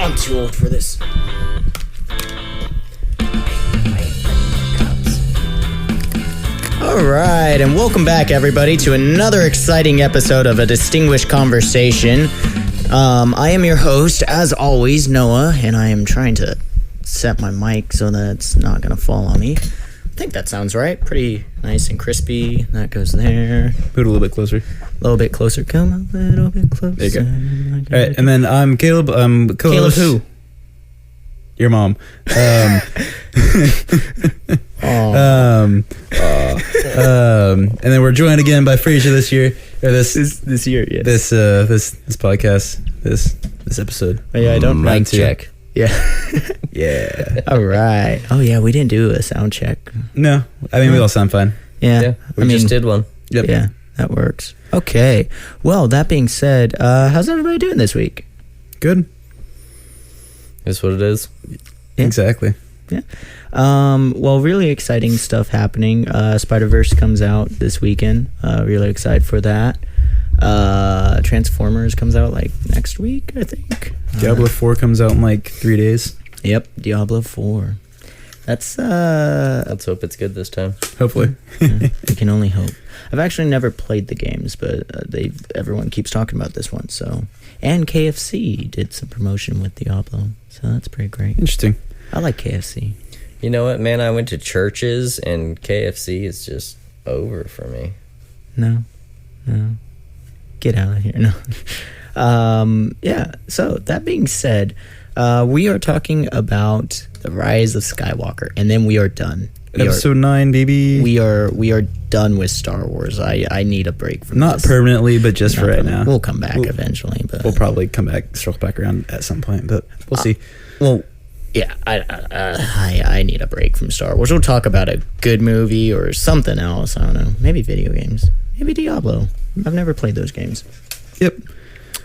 I'm too old for this. All right, and welcome back, everybody, to another exciting episode of A Distinguished Conversation. I am your host, as always, Noah, and I am trying to set my mic so that it's not going to fall on me. I think that sounds right. Pretty nice and crispy. That goes there. Put it a little bit closer. A little bit closer. Come a little bit closer. There you go. All right, and then I'm Caleb. I'm Caleb who? Your mom. And then we're joined again by Fraizer this year. Or this year, yeah. This podcast. This episode. Oh, yeah, I don't mic check. Yeah. Yeah. All right. Oh, yeah, we didn't do a sound check. No, I mean we all sound fine. Yeah. We just did one. Yep. Yeah, that works. Okay. Well, that being said, how's everybody doing this week? Good. Is what it is. Yeah. Exactly. Yeah. Well, really exciting stuff happening. Spider-Verse comes out this weekend. Really excited for that. Transformers comes out like next week, I think. Diablo 4 comes out in like 3 days. Yep, Diablo 4. Let's hope it's good this time. Hopefully. We can only hope. I've actually never played the games, but everyone keeps talking about this one. So, and KFC did some promotion with Diablo, so that's pretty great. Interesting. I like KFC. You know what, man? I went to churches and KFC is just over for me. No. Get out of here. No. Yeah. So that being said, we are talking about the Rise of Skywalker, and then we are done. Episode 9, baby. We are done with Star Wars. I need a break from Not this. permanently, but just for right now. We'll come back eventually, but We'll probably circle back around at some point, but we'll see. Well, yeah, I need a break from Star Wars. We'll talk about a good movie or something else. I don't know. Maybe video games. Maybe Diablo. I've never played those games. Yep.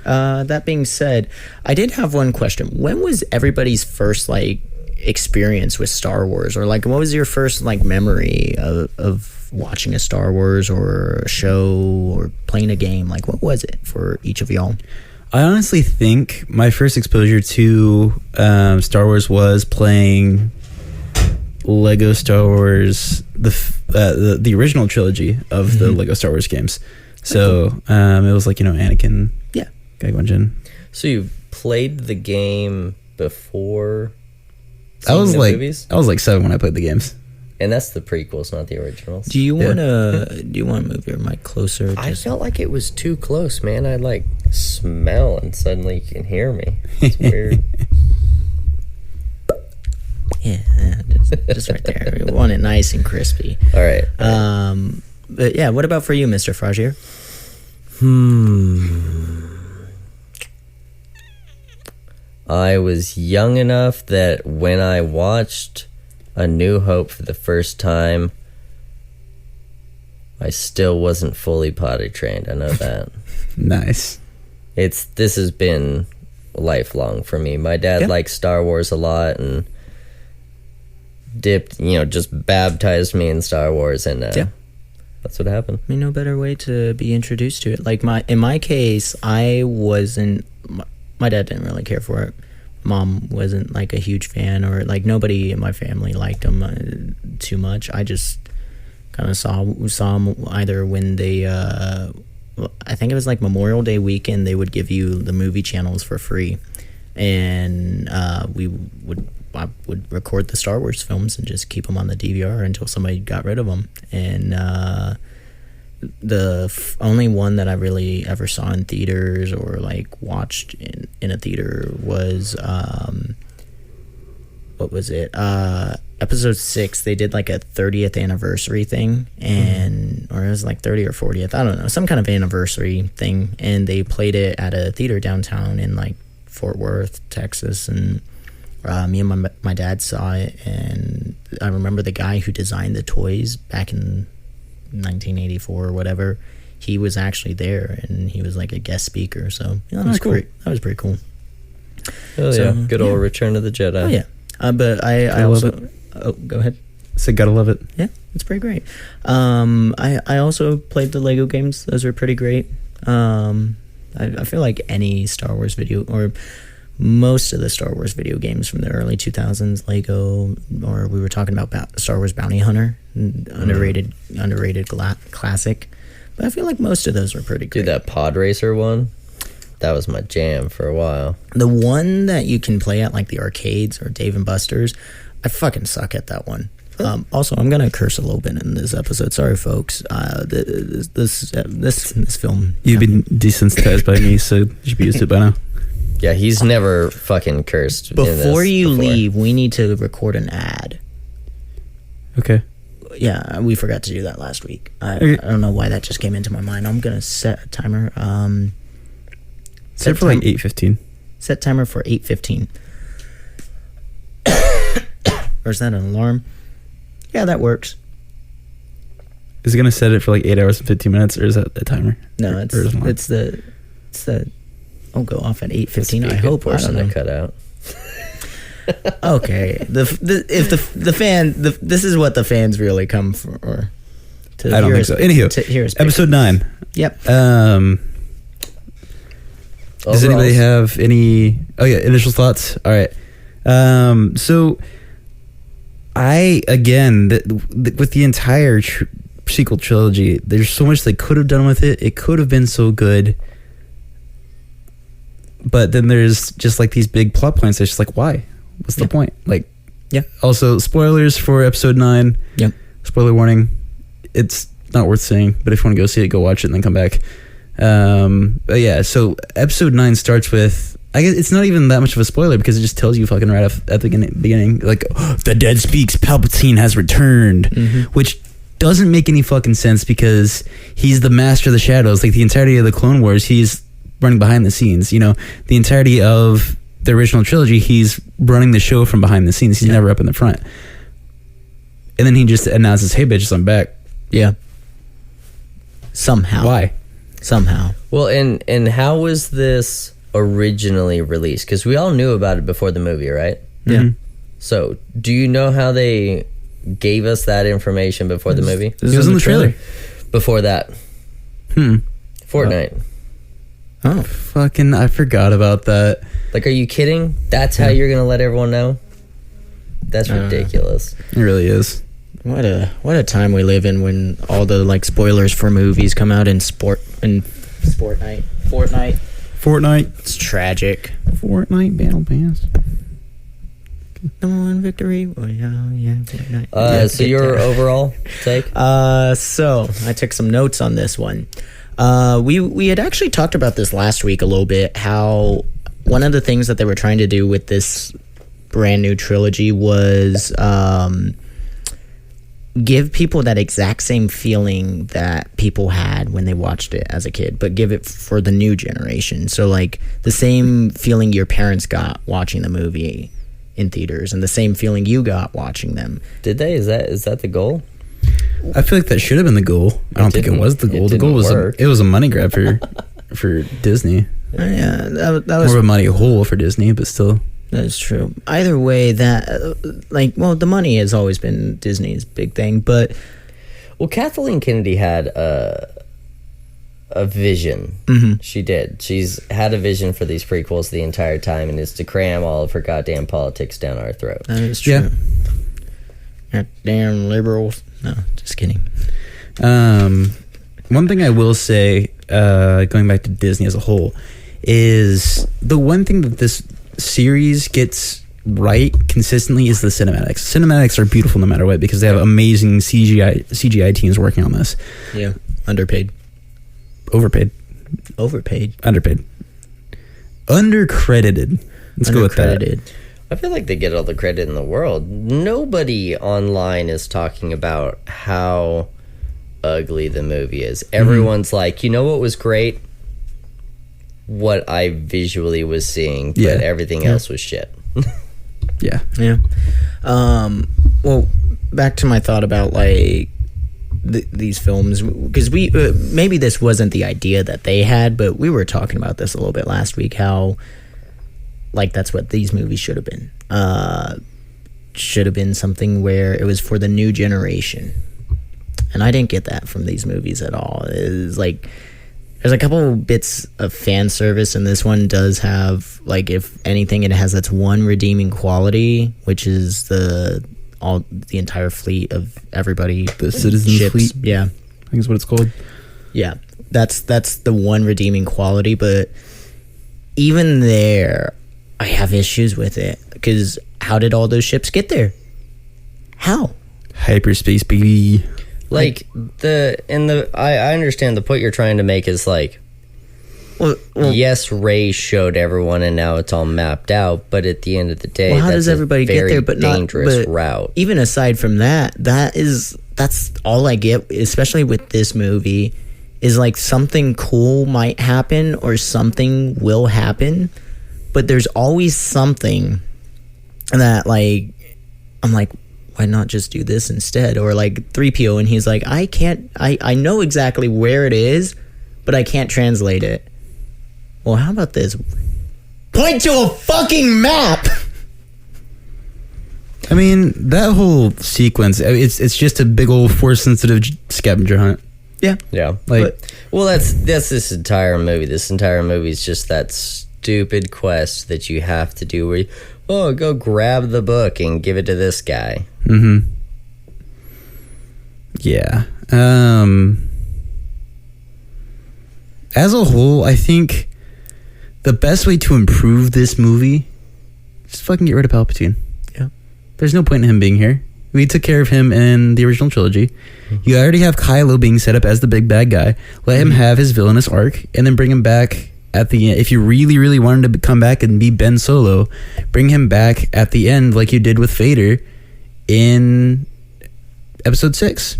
That being said, I did have one question. When was everybody's first experience with Star Wars, or what was your first memory of watching a Star Wars or a show or playing a game? What was it for each of y'all? I honestly think my first exposure to Star Wars was playing Lego Star Wars, the original trilogy of the Lego Star Wars games. So it was Anakin, yeah, Qui-Gon Jinn. So you played the game before I was the movies? I was 7 when I played the games. And that's the prequels, not the originals. Do you want to move your mic closer? I felt like it was too close, man. I smell and suddenly you can hear me. It's weird. Yeah, just right there. We want it nice and crispy. All right. But yeah, what about for you, Mr. Fraizer? I was young enough that when I watched A New Hope for the first time, I still wasn't fully potty trained. I know that. Nice. This has been lifelong for me. My dad liked Star Wars a lot and just baptized me in Star Wars, and that's what happened. I mean, no better way to be introduced to it. In my case, I wasn't. My dad didn't really care for it. Mom wasn't a huge fan, or nobody in my family liked him too much. I just kind of saw him either when they. I think it was Memorial Day weekend. They would give you the movie channels for free, and I would record the Star Wars films and just keep them on the DVR until somebody got rid of them. And the only one that I really ever saw in theaters or watched in a theater was what was it? Episode 6. They did a 30th anniversary thing, and or it was 30 or 40th. I don't know, some kind of anniversary thing, and they played it at a theater downtown in Fort Worth, Texas, and me and my dad saw it, and I remember the guy who designed the toys back in 1984 or whatever. He was actually there, and he was a guest speaker. So that was cool. great. That was pretty cool. Oh yeah, good old Return of the Jedi. Oh yeah, but I also. Oh, go ahead. So gotta love it. Yeah, it's pretty great. I also played the Lego games. Those were pretty great. I feel like any Star Wars video or most of the Star Wars video games from the early 2000s, Lego, or we were talking about Star Wars Bounty Hunter, underrated classic. But I feel like most of those were pretty great. Dude, that Pod Racer one, that was my jam for a while. The one that you can play at like the arcades or Dave and Buster's, I fucking suck at that one. Also, I'm gonna curse a little bit in this episode. Sorry, folks. This film. You've been desensitized by me, so you should be used to it by now. Yeah, he's never fucking cursed. Before you leave, we need to record an ad. Okay. Yeah, we forgot to do that last week. I don't know why that just came into my mind. I'm gonna set a timer. Set it for like 8:15. Set timer for 8:15. Or is that an alarm? Yeah, that works. Is it gonna set it for like 8 hours and 15 minutes, or is that a timer? No, it's the. I'll go off at 8:15. I hope. Portion to cut out. Okay. This is what the fans really come for. Or to I don't think so. Anywho, episode 9. Yep. Does anybody have any? Oh yeah, initial thoughts. All right. So I again with the entire sequel trilogy, there's so much they could have done with it. It could have been so good. But then there's just like these big plot points. It's just like, why? What's the point? Like, yeah. Also, spoilers for episode 9. Yep. Spoiler warning. It's not worth saying, but if you want to go see it, go watch it and then come back. But yeah, so episode 9 starts with, I guess it's not even that much of a spoiler because it just tells you fucking right off at the beginning, like, oh, the dead speaks, Palpatine has returned, which doesn't make any fucking sense because he's the master of the shadows. Like the entirety of the Clone Wars, he's running behind the scenes. You know, the entirety of the original trilogy, he's running the show from behind the scenes. He's never up in the front. And then he just announces, "Hey, bitches, I'm back." Yeah. Somehow. Why? Somehow. Well, and how was this originally released? Because we all knew about it before the movie, right? Yeah. So, do you know how they gave us that information before the movie? It was in the trailer. Before that. Fortnite. Oh. Fucking, I forgot about that. Like, are you kidding? That's how you're going to let everyone know? That's ridiculous. It really is. What a time we live in when all the like spoilers for movies come out in Fortnite. It's tragic. Fortnite Battle Pass. Come on, victory. Oh yeah, Fortnite. So your overall take? So I took some notes on this one. We had actually talked about this last week a little bit, how one of the things that they were trying to do with this brand new trilogy was give people that exact same feeling that people had when they watched it as a kid, but give it for the new generation. So like the same feeling your parents got watching the movie in theaters and the same feeling you got watching them. Did they? Is that the goal? I feel like that should have been the goal. I don't think it was the goal. The goal was a money grab for Disney. Yeah, that was more of a money hole for Disney, but still. That's true. Either way, that the money has always been Disney's big thing, but Kathleen Kennedy had a vision. She did. She's had a vision for these prequels the entire time, and it's to cram all of her goddamn politics down our throat. That is true. Yeah. Damn liberals. No, just kidding. One thing I will say, going back to Disney as a whole, is the one thing that this series gets right consistently is the cinematics. Cinematics are beautiful no matter what because they have amazing CGI teams working on this. Yeah, underpaid. Overpaid. Underpaid. Undercredited. Let's go with that. I feel like they get all the credit in the world. Nobody online is talking about how ugly the movie is. Everyone's like, you know what was great? What I visually was seeing, but everything else was shit. Yeah. Well, back to my thought about like these films, because we maybe this wasn't the idea that they had, but we were talking about this a little bit last week. How like that's what these movies should have been. Should have been something where it was for the new generation, and I didn't get that from these movies at all. It was like There's a couple bits of fan service, and this one does have, like, if anything, it has its one redeeming quality, which is the entire fleet of everybody. The citizen ships. fleet? Yeah. I think is what it's called. Yeah. That's the one redeeming quality, but even there, I have issues with it. Because how did all those ships get there? How? Hyperspace, baby. Like I understand the point you're trying to make is like, Well, yes, Ray showed everyone and now it's all mapped out, but at the end of the day, well, how that's does everybody a get very there? But dangerous but route. Even aside from that, that's all I get, especially with this movie, is like something cool might happen or something will happen, but there's always something that, like, I'm like, why not just do this instead? Or like 3PO, and he's like, I know exactly where it is, but I can't translate it. Well, how about this? Point to a fucking map! I mean, that whole sequence, it's just a big old force-sensitive scavenger hunt. Yeah. Yeah. Like, Well, that's this entire movie. This entire movie is just that stupid quest that you have to do where you, go grab the book and give it to this guy. mm-hmm. Yeah. As a whole, I think the best way to improve this movie is just fucking get rid of Palpatine. Yeah. There's no point in him being here. We took care of him in the original trilogy. You already have Kylo being set up as the big bad guy. Let him have his villainous arc, and then bring him back at the end. If you really, really wanted to come back and be Ben Solo, bring him back at the end like you did with Vader in Episode 6.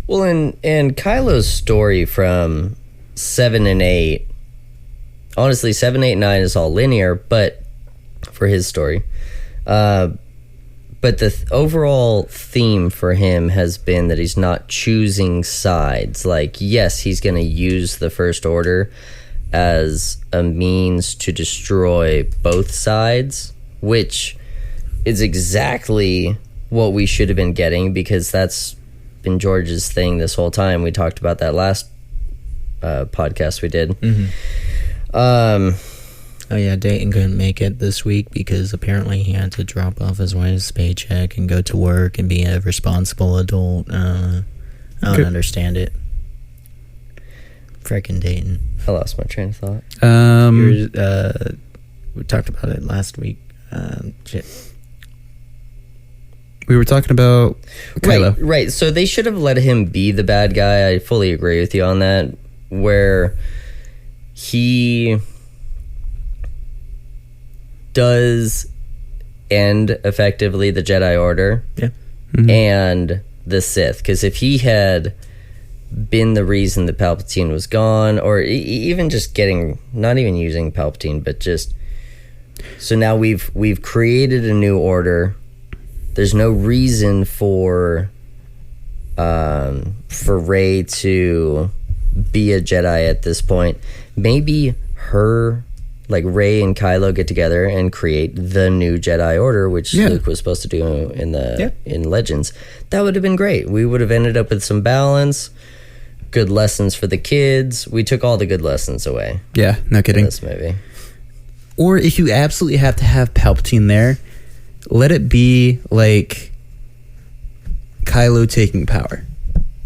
Well, and Kylo's story from 7 and 8, honestly, 7, 8, 9 is all linear, but for his story. But the overall theme for him has been that he's not choosing sides. Like, yes, he's going to use the First Order as a means to destroy both sides, which is exactly what we should have been getting, because that's been George's thing this whole time. We talked about that last podcast we did. Oh yeah, Dayton couldn't make it this week because apparently he had to drop off his wife's paycheck and go to work and be a responsible adult. I don't understand it. Frickin' Dayton. I lost my train of thought. We talked about it last week. Shit. We were talking about Kylo. Right. So they should have let him be the bad guy. I fully agree with you on that. Where he does end effectively the Jedi Order and the Sith. Because if he had been the reason that Palpatine was gone, or even just not even using Palpatine, but just, so now we've created a new order. There's no reason for Rey to be a Jedi at this point. Maybe Rey and Kylo get together and create the new Jedi Order, which Luke was supposed to do in Legends. That would have been great. We would have ended up with some balance, good lessons for the kids. We took all the good lessons away. Yeah, no kidding. In this movie. Or if you absolutely have to have Palpatine there, let it be like Kylo taking power.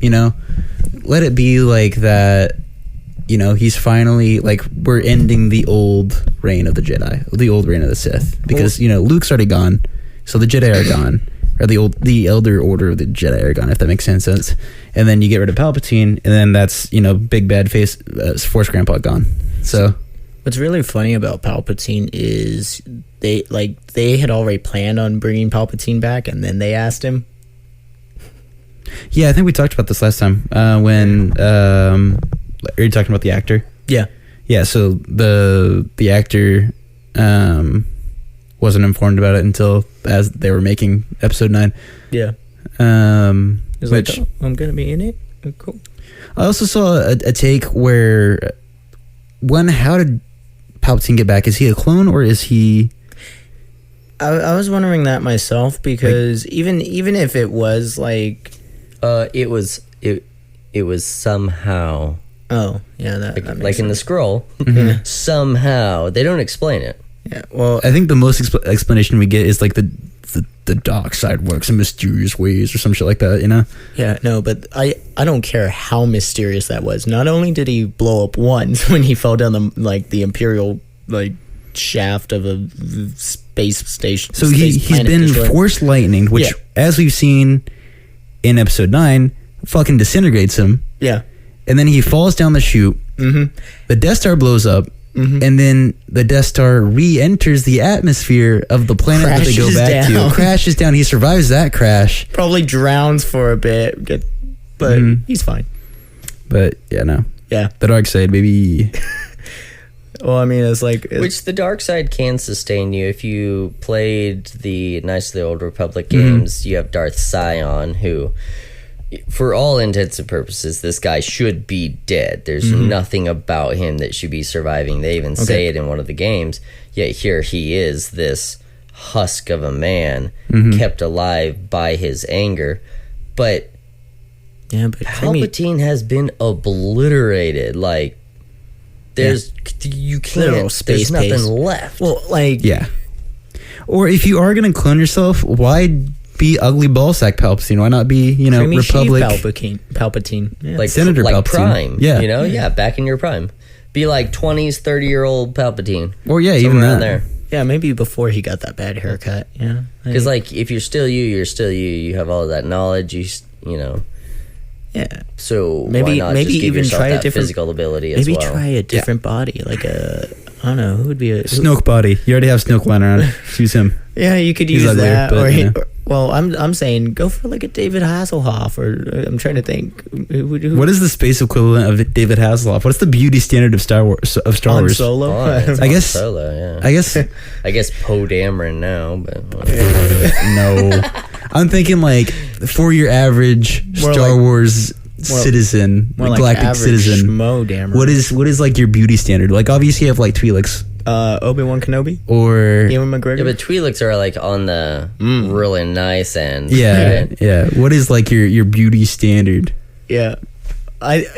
You know? Let it be like that. You know, he's finally, like, we're ending the old reign of the Jedi, the old reign of the Sith, because Luke's already gone, so the Jedi are gone, or the Elder Order of the Jedi are gone, if that makes sense. And then you get rid of Palpatine, and then that's big bad face Force Grandpa gone. So what's really funny about Palpatine is they had already planned on bringing Palpatine back, and then they asked him. Yeah, I think we talked about this last time when. Are you talking about the actor? Yeah. Yeah, so the actor wasn't informed about it until as they were making episode 9. Yeah. Which, like, oh, I'm going to be in it? Oh, cool. I also saw a take where, how did Palpatine get back? Is he a clone or is he... I was wondering that myself, because even if it was like... It was somehow... Oh, yeah, that makes Like in the sense. scroll, somehow they don't explain it. Yeah, well, I think the most explanation we get is like the dark side works in mysterious ways or some shit like that, you know? yeah, no, but I don't care how mysterious that was. Not only did he blow up once when he fell down the Imperial shaft of a space station. So space he's planet been destroyer. force lightning, which, Yeah. as we've seen in episode 9, fucking disintegrates him. Yeah. And then he falls down the chute. Mm-hmm. The Death Star blows up. And then the Death Star re-enters the atmosphere of the planet that they go Crashes back down. to. Crashes down. He survives that crash. Probably drowns for a bit, but he's fine. But yeah, no. Yeah. The dark side, baby. Well, I mean, it's like Which the dark side can sustain you. If you played the Knights of the Old Republic games, you have Darth Sion, who, for all intents and purposes, this guy should be dead. There's nothing about him that should be surviving. They even say it in one of the games. Yet here he is, this husk of a man, kept alive by his anger. But yeah, but Palpatine has been obliterated. Like, there's you Literal can't. space There's nothing pace. left. well, like Yeah. Or if you are going to clone yourself, why be ugly ballsack Palpatine? Why not be, Creamy Republic? Palpatine. Yeah. like Senator like Palpatine. prime. Yeah. Back in your prime. Be like 20s, 30-year-old Palpatine. Or yeah, Somewhere even around that. there. Yeah, maybe before he got that bad haircut. Yeah, Because like if you're still you, you're still you. You have all of that knowledge. You know. yeah. So Maybe- why not maybe just give even yourself try a that different- physical ability as Maybe well? try a different body, like I don't know, who would be a Snoke body. You already have Snoke lying around. Use him. Yeah, you could He's use uglier, that, but, or, you know. well, I'm saying go for like a David Hasselhoff, or I'm trying to think. Who, What is the space equivalent of David Hasselhoff? What's the beauty standard of Star Wars? Han Wars? Solo? Oh, it's I Han guess- Solo, yeah. I guess Poe Dameron now, but no. I'm thinking like for your average More Star like- Wars citizen, More like galactic average citizen. schmo, damn. What is like your beauty standard? Like obviously you have like Twi'leks Obi-Wan Kenobi? or Ewan McGregor? yeah, but Twi'leks are like on the really nice end. yeah, right? yeah. What is like your beauty standard? Yeah.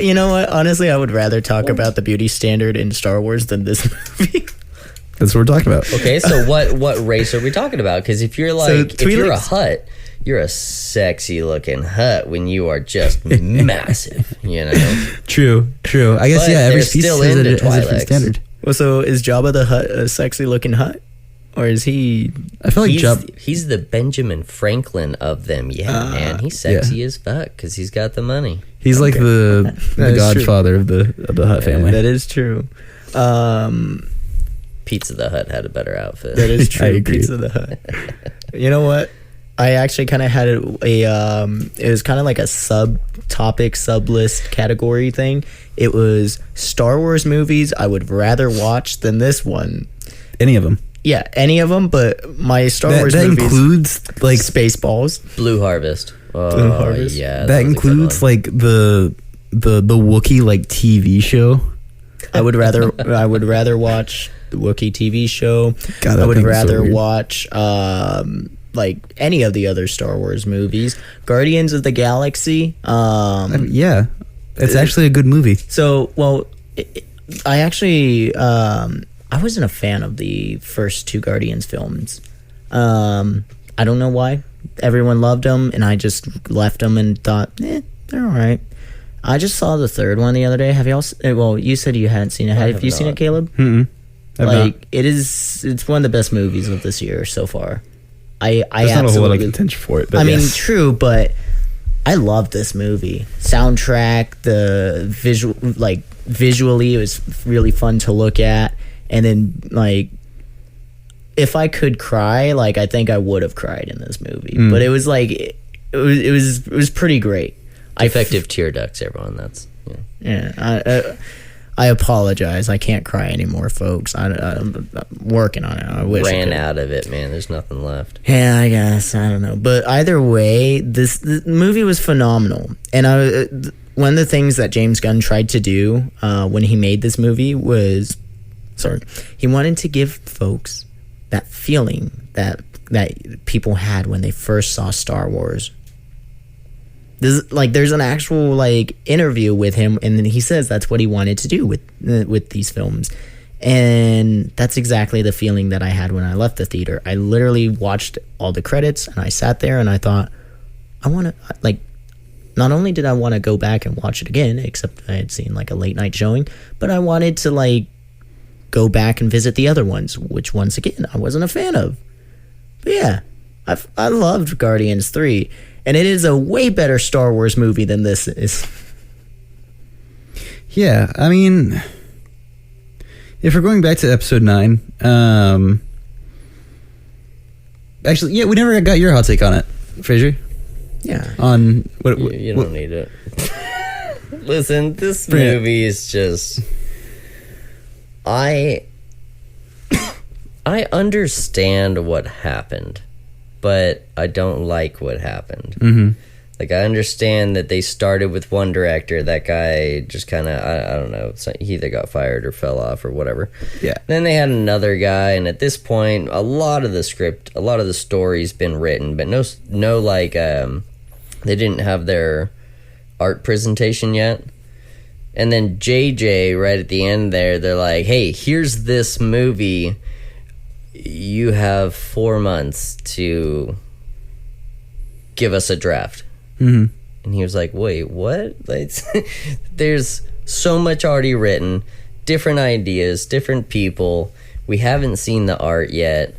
You know what? Honestly, I would rather talk about the beauty standard in Star Wars than this movie. That's what we're talking about. Okay, so what race are we talking about? Because if you're like if you're a Twi'leks- Hutt, you're a sexy looking Hutt when you are just massive. You know. True. I guess But yeah. Every they're species still has a into different Twi'leks. standard. Well, so is Jabba the Hutt a sexy-looking Hutt? Or is he... I feel like He's the Benjamin Franklin of them. Yeah, man, he's sexy as fuck because he's got the money. he's like the That is godfather of the Hutt family. That is true. Pizza the Hut had a better outfit. That is true. I agree. Pizza the Hut. You know what? I actually kind of had it was kind of like a sub list category thing. It was Star Wars movies I would rather watch than this one. Any of them. Yeah, any of them, but my Star Wars That movies includes like Spaceballs. Blue Harvest. Oh, Blue Harvest? yeah. that was a good includes one. like the Wookiee like TV show. I would rather watch the Wookiee TV show. God, that I would thing was so rather weird. watch like any of the other Star Wars movies. Guardians of the Galaxy. Yeah, it's actually a good movie. So, well, I actually I wasn't a fan of the first two Guardians films. I don't know why. Everyone loved them, and I just left them and thought, they're all right. I just saw the third one the other day. Have y'all? Well, you said you hadn't seen it. Have you seen it, not. Caleb? Mm-mm. I've not. Like it's one of the best movies of this year so far. I There's not a whole lot of absolutely. contention for it, but I mean, yes. true, but I love this movie. Soundtrack, the visual, like visually, it was really fun to look at. And then, like, if I could cry, like, I think I would have cried in this movie. But it was like it was pretty great. Effective tear ducts, everyone. That's I apologize. I can't cry anymore, folks. I'm working on it. I wish I ran could. out of it, man. There's nothing left. Yeah, I guess. I don't know. But either way, the movie was phenomenal. And one of the things that James Gunn tried to do when he made this movie was, he wanted to give folks that feeling that people had when they first saw Star Wars. there's an actual like interview with him, and then he says that's what he wanted to do with these films. And that's exactly the feeling that I had when I left the theater. I literally watched all the credits, and I sat there and I thought, I want to, like, not only did I want to go back and watch it again, except I had seen like a late night showing, but I wanted to like go back and visit the other ones, which once again I wasn't a fan of. But yeah, I loved Guardians 3, and it is a way better Star Wars movie than this is. Yeah, I mean, if we're going back to episode 9, actually, yeah, we never got your hot take on it, Fraizer. Yeah. On what? You don't need it. Listen, this movie is just. I understand what happened, but I don't like what happened. Mm-hmm. Like, I understand that they started with one director. That guy just kind of, I don't know, he either got fired or fell off or whatever. Yeah. Then they had another guy, and at this point, a lot of the script, a lot of the story's been written, but no like, they didn't have their art presentation yet. And then JJ, right at the end there, they're like, hey, here's this movie. You have 4 months to give us a draft. Mm-hmm. And he was like, wait, what? Like, there's so much already written, different ideas, different people. We haven't seen the art yet.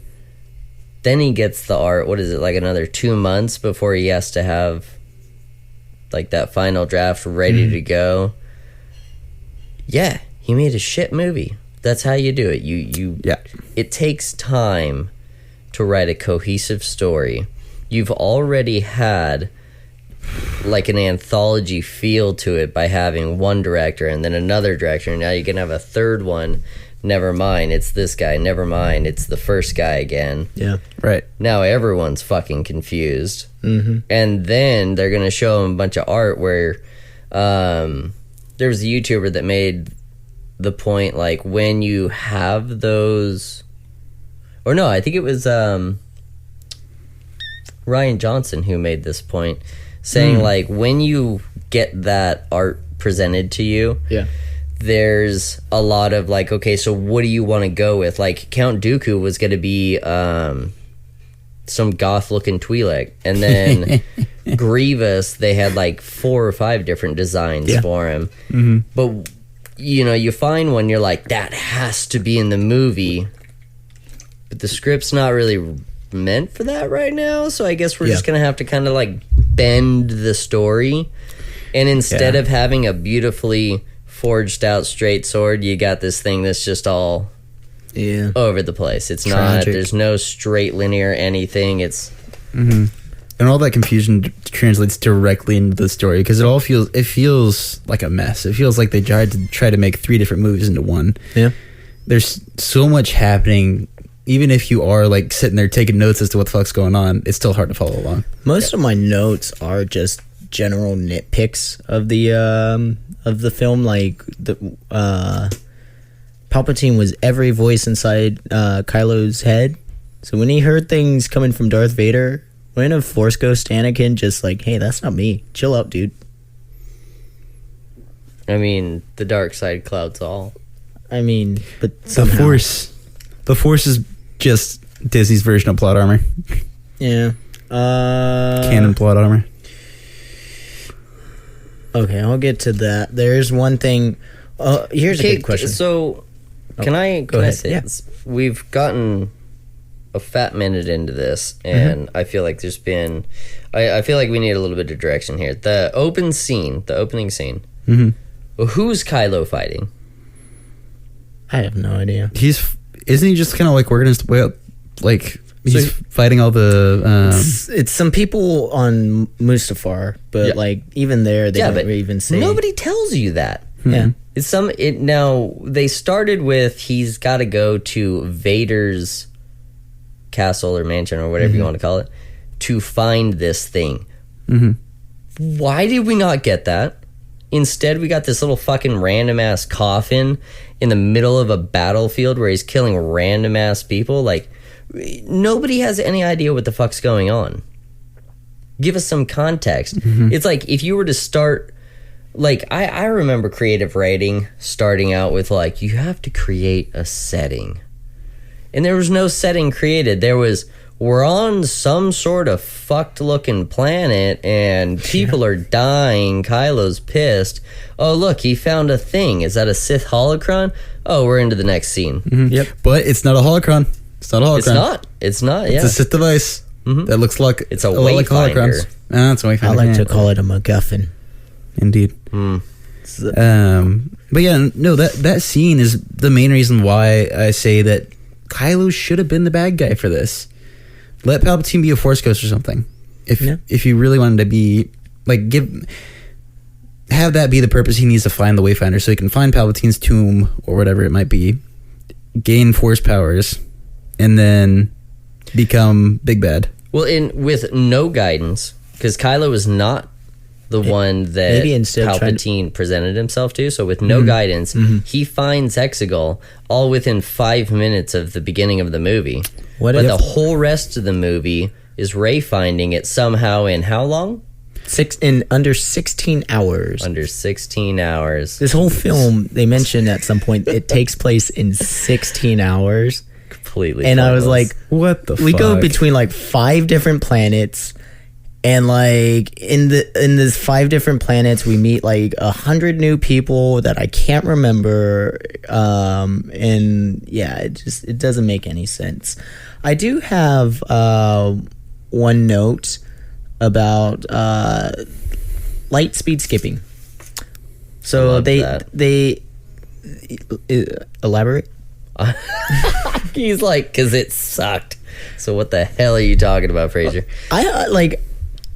Then he gets the art, what is it, like another 2 months before he has to have like that final draft ready to go. Yeah, he made a shit movie. That's how you do it. Yeah. It takes time to write a cohesive story. You've already had like an anthology feel to it by having one director and then another director, and now you can have a third one. Never mind, it's this guy. Never mind, it's the first guy again. Yeah. Right. Now everyone's fucking confused. Mm-hmm. And then they're going to show him a bunch of art where there was a YouTuber that made the point, like, when you have those, or no, I think it was Ryan Johnson who made this point, saying like, when you get that art presented to you, there's a lot of like, okay, so what do you want to go with? Like, Count Dooku was going to be some goth looking Twi'lek, and then Grievous, they had like 4 or 5 different designs for him. Mm-hmm. But you know, you find one, you're like, that has to be in the movie, but the script's not really meant for that right now, so I guess we're just gonna have to kind of like bend the story, and instead of having a beautifully forged out straight sword, you got this thing that's just all over the place. It's tragic. Not, there's no straight linear anything. It's and all that confusion translates directly into the story, because it feels like a mess. It feels like they tried to make 3 different movies into one. Yeah, there's so much happening. Even if you are like sitting there taking notes as to what the fuck's going on, it's still hard to follow along. Most of my notes are just general nitpicks of the film. Like Palpatine was every voice inside Kylo's head. So when he heard things coming from Darth Vader, when a Force ghost Anakin just like, hey, that's not me. Chill out, dude. I mean, the dark side clouds all. I mean, but somehow. The Force is just Disney's version of plot armor. Yeah. Canon plot armor. Okay, I'll get to that. There's one thing. Here's a good question. So, can I say this? We've gotten a fat minute into this, and I feel like there's been... I feel like we need a little bit of direction here. The opening scene. Well, who's Kylo fighting? I have no idea. Isn't he just kind of like working his way up? Like, he's fighting all the... It's some people on Mustafar, but like, even there, they don't even say... Nobody tells you that. Yeah. Now, they started with, he's got to go to Vader's castle or mansion or whatever you want to call it to find this thing. Why did we not get that? Instead, we got this little fucking random ass coffin in the middle of a battlefield where he's killing random ass people. Like, nobody has any idea what the fuck's going on. Give us some context. It's like if you were to start, like I remember creative writing starting out with like, you have to create a setting. And there was no setting created. There was, we're on some sort of fucked looking planet and people are dying. Kylo's pissed. Oh, look, he found a thing. Is that a Sith holocron? Oh, we're into the next scene. Yep. But it's not a holocron. It's not a holocron. It's not. Yeah. It's a Sith device that looks like It's a lot like wayfinder. holograms. It's a wayfinder. I like to call it a MacGuffin. Indeed. But yeah, no, that scene is the main reason why I say that Kylo should have been the bad guy for this. Let Palpatine be a Force ghost or something. If you really wanted to be like, have that be the purpose, he needs to find the Wayfinder so he can find Palpatine's tomb or whatever it might be, gain Force powers, and then become big bad. Well, with no guidance, because Kylo is not the one that maybe instead Palpatine presented himself to. So with no guidance, he finds Exegol all within 5 minutes of the beginning of the movie. But the whole rest of the movie is Rey finding it somehow in how long? In under 16 hours. Under 16 hours. This whole film, they mentioned at some point, it takes place in 16 hours. Completely. And I was like, what the we fuck? go between like 5 different planets. And like in this 5 different planets, we meet like 100 new people that I can't remember. And yeah, it doesn't make any sense. I do have one note about light speed skipping. So they elaborate. He's like, because it sucked. So what the hell are you talking about, Fraizer?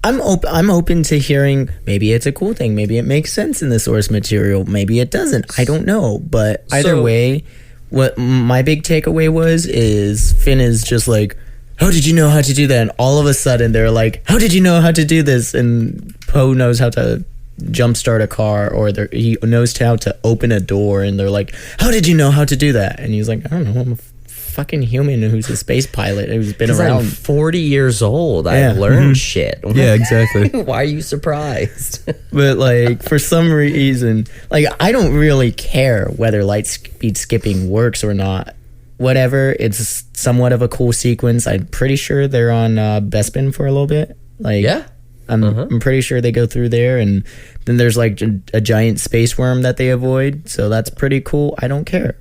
I'm open to hearing. Maybe it's a cool thing. Maybe it makes sense in the source material. Maybe it doesn't. I don't know. But either way, what my big takeaway is Finn is just like, how did you know how to do that? And all of a sudden they're like, how did you know how to do this? And Poe knows how to jumpstart a car, or he knows how to open a door, and they're like, how did you know how to do that? And he's like, I don't know, I'm a fucking human who's a space pilot who's been around. I'm 40 years old. I've learned shit. Yeah, exactly. Why are you surprised? But like, for some reason, like, I don't really care whether light speed skipping works or not. Whatever, it's somewhat of a cool sequence. I'm pretty sure they're on Bespin for a little bit. Like, Yeah. I'm pretty sure they go through there, and then there's like a giant space worm that they avoid. So that's pretty cool. I don't care.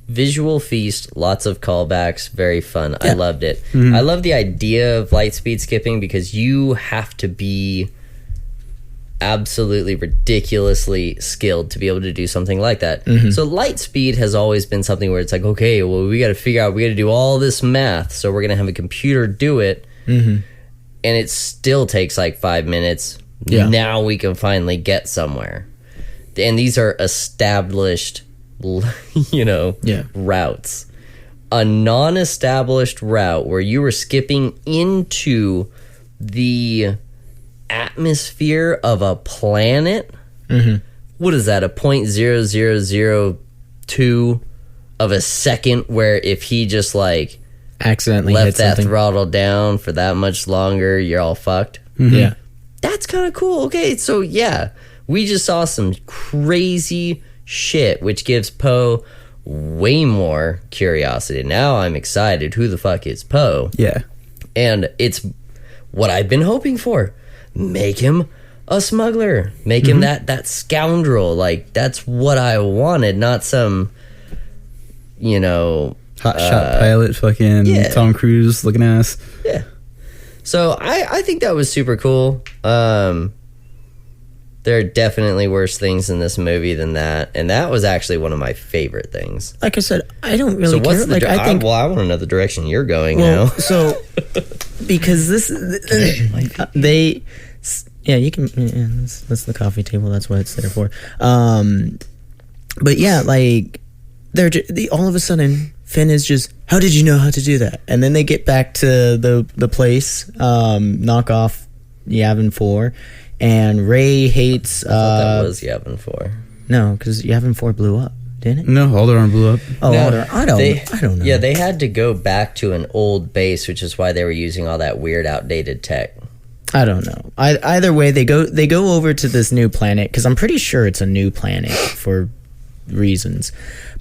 Visual feast, lots of callbacks, very fun. I loved it. I love the idea of light speed skipping because you have to be absolutely ridiculously skilled to be able to do something like that. So light speed has always been something where it's like, okay, well, we got to figure out, we got to do all this math, so we're going to have a computer do it. And it still takes like 5 minutes. Yeah. Now we can finally get somewhere. And these are established, routes. A non-established route where you were skipping into the atmosphere of a planet. What is that, a 0.0002 of a second, where if he just like Accidentally left hit that something. throttle down for that much longer, you're all fucked. Yeah. That's kind of cool. Okay, so yeah, we just saw some crazy shit, which gives Poe way more curiosity. Now I'm excited. Who the fuck is Poe? Yeah. And it's what I've been hoping for. Make him a smuggler. Make him that scoundrel. Like, that's what I wanted, not some, Hotshot pilot, fucking Tom Cruise looking ass. Yeah. So I think that was super cool. There are definitely worse things in this movie than that, and that was actually one of my favorite things. Like I said, I don't really So what's care. the? I think. I want to know the direction you're going Well, now. so because you can. Yeah, that's the coffee table. That's what it's there for. But yeah, like all of a sudden, Finn is just, how did you know how to do that? And then they get back to the place, knock off Yavin 4, and Rey hates. I thought that was Yavin 4. No, because Yavin 4 blew up, didn't it? No, Alderaan blew up. Oh, No, Alderaan. I don't know. Yeah, they had to go back to an old base, which is why they were using all that weird, outdated tech. I don't know. Either way, they go over to this new planet because I'm pretty sure it's a new planet for reasons.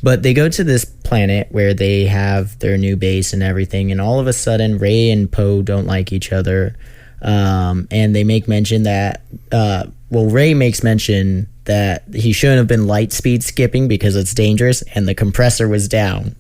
But they go to this planet where they have their new base and everything, and all of a sudden, Ray and Poe don't like each other, and they make mention that Ray makes mention that he shouldn't have been light speed skipping because it's dangerous, and the compressor was down.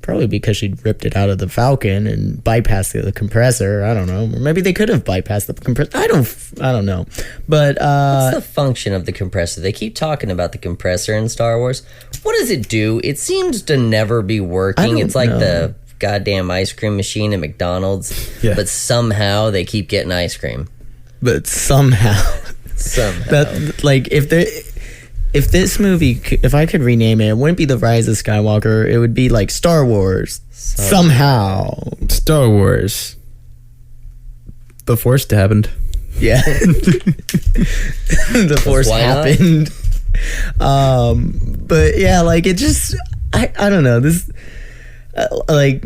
Probably because she ripped it out of the Falcon and bypassed the compressor. I don't know. Or maybe they could have bypassed the compressor. I don't know. But what's the function of the compressor? They keep talking about the compressor in Star Wars. What does it do? It seems to never be working. It's like the goddamn ice cream machine at McDonald's. Yeah. But somehow they keep getting ice cream. But somehow. That, like, if this movie, if I could rename it, it wouldn't be The Rise of Skywalker. It would be like Star Wars. Somehow. Star Wars. The Force happened. Yeah. The Force happened. But yeah, like it just, I don't know. This, I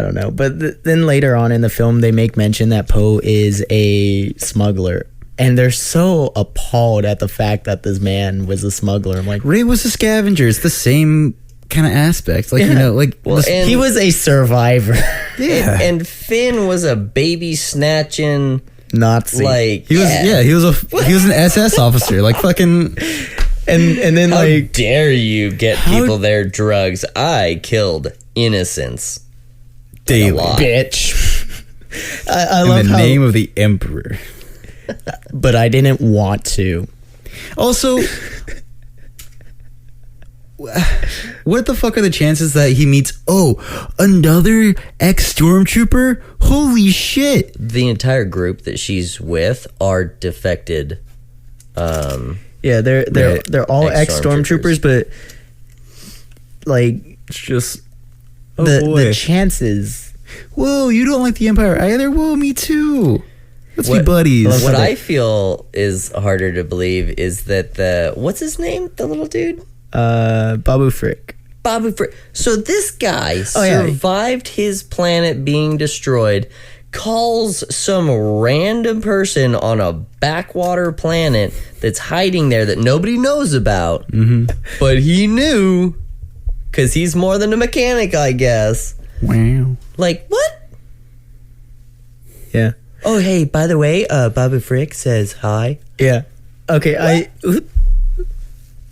don't know. But then later on in the film, they make mention that Poe is a smuggler. And they're so appalled at the fact that this man was a smuggler. I'm like, Ray was a scavenger. It's the same kind of aspect. Like, he was a survivor. Yeah. And Finn was a baby snatching Nazi. Like, he was an SS officer. Like, fucking. And then, how like, dare you get people their drugs? I killed innocents daily, bitch. I love how, in the name of the Emperor. But I didn't want to. Also, what the fuck are the chances that he meets another ex-stormtrooper? Holy shit. The entire group that she's with are defected. Yeah, they're all ex-stormtroopers, but like it's just the chances. Whoa, you don't like the Empire either? Whoa, me too. Let's be buddies. What I feel is harder to believe is that what's his name? The little dude? Babu Frick. Babu Frick. So this guy survived his planet being destroyed, calls some random person on a backwater planet that's hiding there that nobody knows about, but he knew because he's more than a mechanic, I guess. Wow. Like, what? Yeah. Oh, hey, by the way, Babu Frick says hi. Yeah. Okay,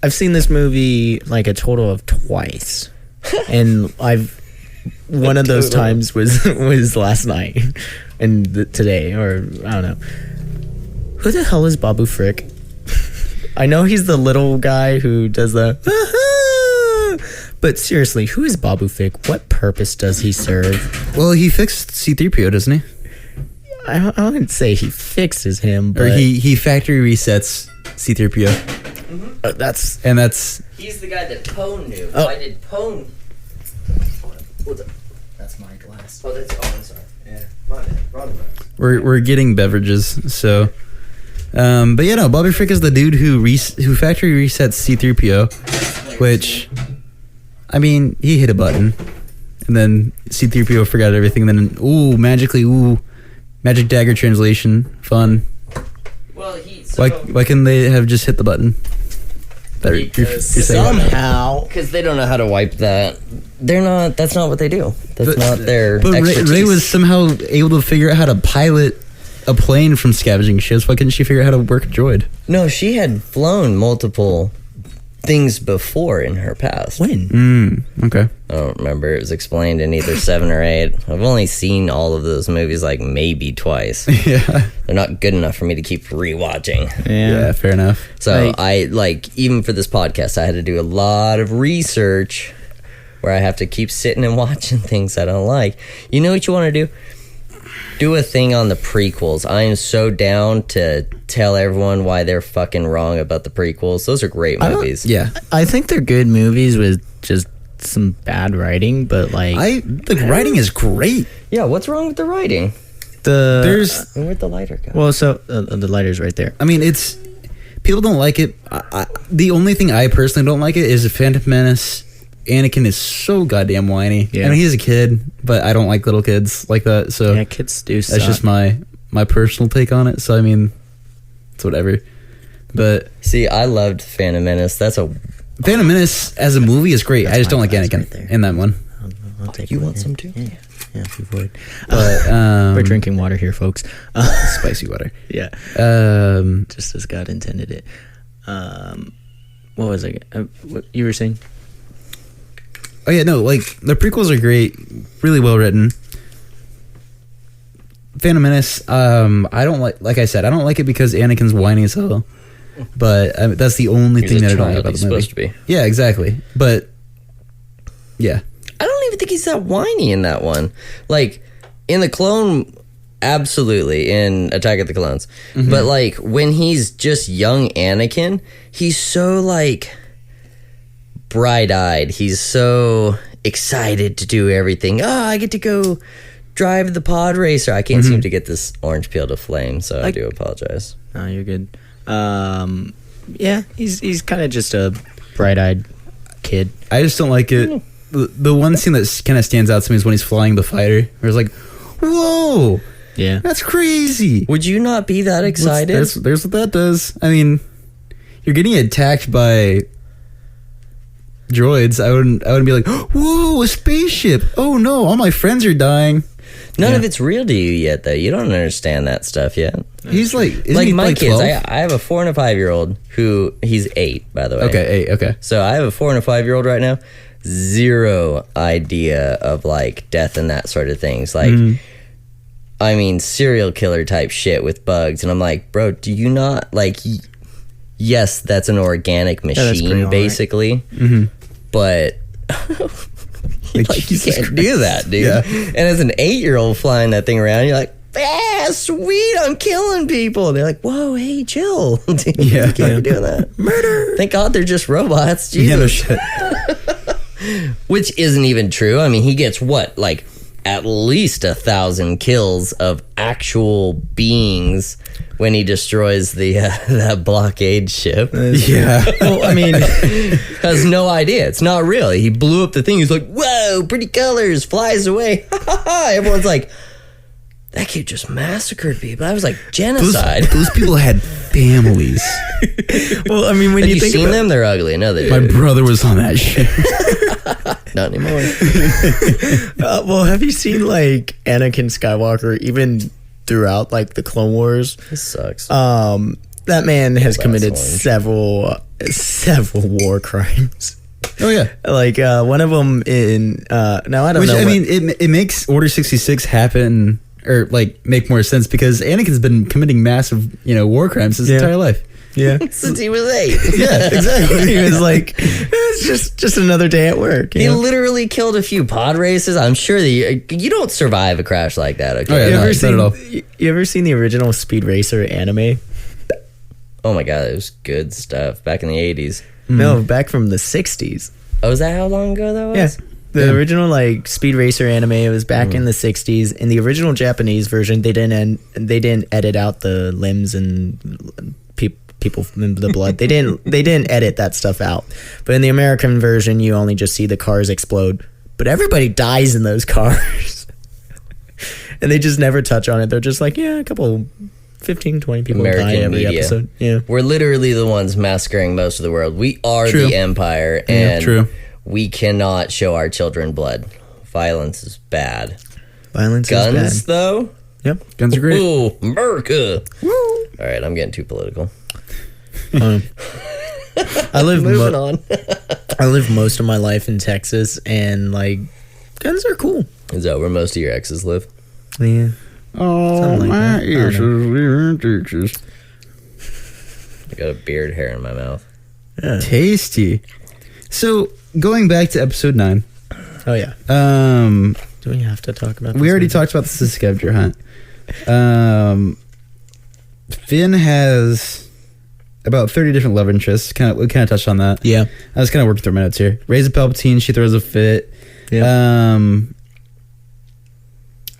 I've seen this movie like a total of twice. And one of those times was last night and today, or I don't know. Who the hell is Babu Frick? I know he's the little guy who does the but seriously, who is Babu Frick? What purpose does he serve? Well, he fixed C-3PO, doesn't he? I wouldn't say he fixes him, but or he factory resets C-3PO. That's he's the guy that Poe knew. Oh. Why did Poe? That's my glass. Oh, I'm sorry. Yeah, my bad. Wrong glass. we're getting beverages, so. But yeah, no, Babu Frick is the dude who factory resets C-3PO, which, I mean, he hit a button, and then C-3PO forgot everything. And then magic dagger translation, fun. Well, why couldn't they have just hit the button? Somehow, because they don't know how to wipe that. They're not. That's not what they do. That's not their. But Ray was somehow able to figure out how to pilot a plane from scavenging ships. Why couldn't she figure out how to work a droid? No, she had flown multiple things before in her past. When? Okay. I don't remember. It was explained in either 7 or 8. I've only seen all of those movies like maybe twice. Yeah. They're not good enough for me to keep rewatching. Yeah, fair enough. So even for this podcast, I had to do a lot of research where I have to keep sitting and watching things I don't like. You know what you want to do? Do a thing on the prequels. I am so down to tell everyone why they're fucking wrong about the prequels. Those are great movies. Yeah. I think they're good movies with just some bad writing, but like the writing is great. Yeah, what's wrong with the writing? Where'd the lighter go? Well, so the lighter's right there. I mean, people don't like it. The only thing I personally don't like it is the Phantom Menace Anakin is so goddamn whiny. Yeah. I mean, he's a kid, but I don't like little kids like that. So Yeah, kids do suck. that's just my personal take on it. So I mean, it's whatever. But See, I loved Phantom Menace. That's a. Phantom Menace as a movie is great. I just my don't like glass Anakin right there. in that one. I'll take You one. want some too? Yeah, if you would. But We're drinking water here, folks. spicy water. Yeah, just as God intended it. What was it? What you were saying? Oh yeah, no, like the prequels are great, really well written. Phantom Menace, I don't like I said, I don't like it because Anakin's whiny as hell. But that's the only He's thing a that I don't like child. about He's the movie. supposed to be. Yeah, exactly. But yeah, I don't even think he's that whiny in that one. Like in the clone, absolutely in Attack of the Clones. But like when he's just young Anakin, he's so like bright-eyed. He's so excited to do everything. Oh, I get to go drive the pod racer. I can't seem to get this orange peel to flame, so I do apologize. Oh, you're good. Yeah, he's kind of just a bright-eyed kid. I just don't like it. The one scene that kind of stands out to me is when he's flying the fighter. Where it's like, whoa, Yeah, that's crazy. Would you not be that excited? There's what that does. I mean, you're getting attacked by droids. I wouldn't be like, whoa, a spaceship. Oh no, all my friends are dying. None of it's real to you yet, though. You don't understand that stuff yet. He's like, isn't Like he my like kids, 12? I have a 4 and a 5-year-old who he's 8, by the way. Okay, 8, okay. So I have a 4 and a 5-year-old right now. Zero idea of like death and that sort of things. Like, I mean, serial killer type shit with bugs, and I'm like, bro, do you not like? Yes, that's an organic that's machine, pretty alright. basically, but. Like you can't do that, dude. Yeah. And as an 8-year-old flying that thing around, you're like, "Ah, sweet, I'm killing people." They're like, "Whoa, hey, chill." Dude, Yeah. you can't be doing that. Murder. Thank God they're just robots. Jesus. Yeah, no shit. Which isn't even true. I mean, he gets what, like at least 1,000 kills of actual beings when he destroys the that blockade ship. Yeah. well, I mean, Has no idea. It's not real. He blew up the thing. He's like, "Whoa, pretty colors," flies away. Everyone's like, "That kid just massacred people." I was like, genocide. Those people had families. well, I mean, when Have you you think seen about them? They're ugly. No, they My brother was on that shit. not anymore. well, have you seen like Anakin Skywalker even throughout like the Clone Wars? This sucks. That man has committed orange. several war crimes. Oh yeah. Like one of them in now I don't Which know. I what- mean, it makes Order 66 happen or like make more sense because Anakin's been committing massive, war crimes his Yeah. entire life. yeah, Since he was 8. Yeah, exactly. he was like, it's just another day at work. You He know? literally killed a few pod races. I'm sure that you don't survive a crash like that, okay? Oh, yeah, You no, ever not at all. seen? You ever seen the original Speed Racer anime? Oh my god, it was good stuff back in the 80s. No, back from the '60s. Oh, is that how long ago that was? Yeah. The original like Speed Racer anime, it was back in the '60s. In the original Japanese version, they didn't edit out the limbs and people in the blood. They didn't edit that stuff out. But in the American version, you only just see the cars explode. But everybody dies in those cars. And they just never touch on it. They're just like, yeah, a couple 15, 20 people die American every media. episode. Yeah. We're literally the ones massacring most of the world. We are True. the empire, and true. we cannot show our children blood. Violence is bad. Violence Guns, is bad. though? Yep. Guns are great. Ooh, America. All right, I'm getting too political. I live Moving on. I live most of my life in Texas, and like guns are cool. Is that where most of your exes live? Yeah. Oh, Something like my that. I ears don't are itches. I got a beard hair in my mouth. Tasty. So going back to episode 9, Oh yeah. Do we have to talk about? we this already one? talked about the scavenger hunt. Finn has about 30 different love interests. We kind of touched on that. Yeah. I was kind of working through my notes here. Rey's a Palpatine. She throws a fit. Yeah.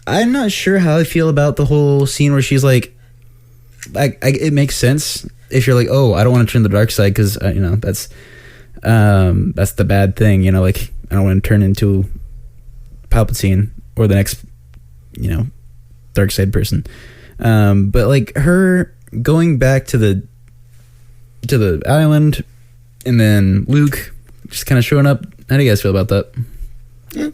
I'm not sure how I feel about the whole scene where she's like, it makes sense if you're like, oh, I don't want to turn the dark side because that's the bad thing. Like I don't want to turn into Palpatine or the next, dark side person. But like her going back to the island, and then Luke just kind of showing up. How do you guys feel about that? Yeah.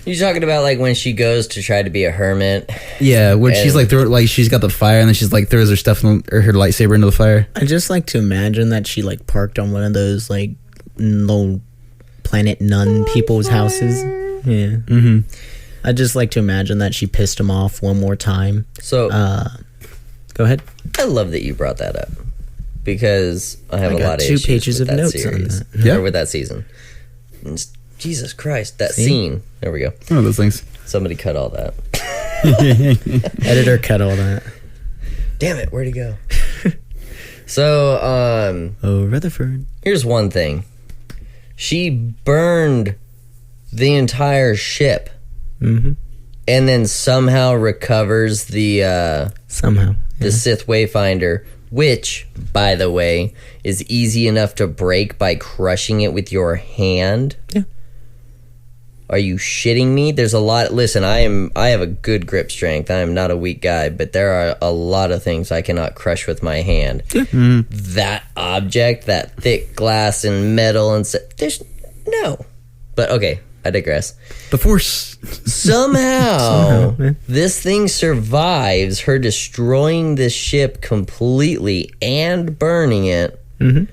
You talking about like when she goes to try to be a hermit? Yeah, where she's like she's got the fire, and then she's like throws her stuff or her lightsaber into the fire. I just like to imagine that she like parked on one of those like little planet nun people's houses. Yeah. Mm-hmm. I just like to imagine that she pissed him off one more time. So, go ahead. I love that you brought that up because I have a lot of 2 issues pages with of that notes series, on that. or with that season. And Jesus Christ, that scene. There we go. One of those things. Somebody cut all that. Editor cut all that. Damn it, where'd he go? So, Rutherford. Here's one thing. She burned the entire ship. Mm-hmm. And then somehow recovers the Sith Wayfinder, which, by the way, is easy enough to break by crushing it with your hand. Yeah. Are you shitting me? There's a lot. Listen, I have a good grip strength. I am not a weak guy, but there are a lot of things I cannot crush with my hand. Yeah. Mm. That object, that thick glass and metal and there's no. But okay, I digress. The Force. Somehow this thing survives her destroying this ship completely and burning it. Mm-hmm.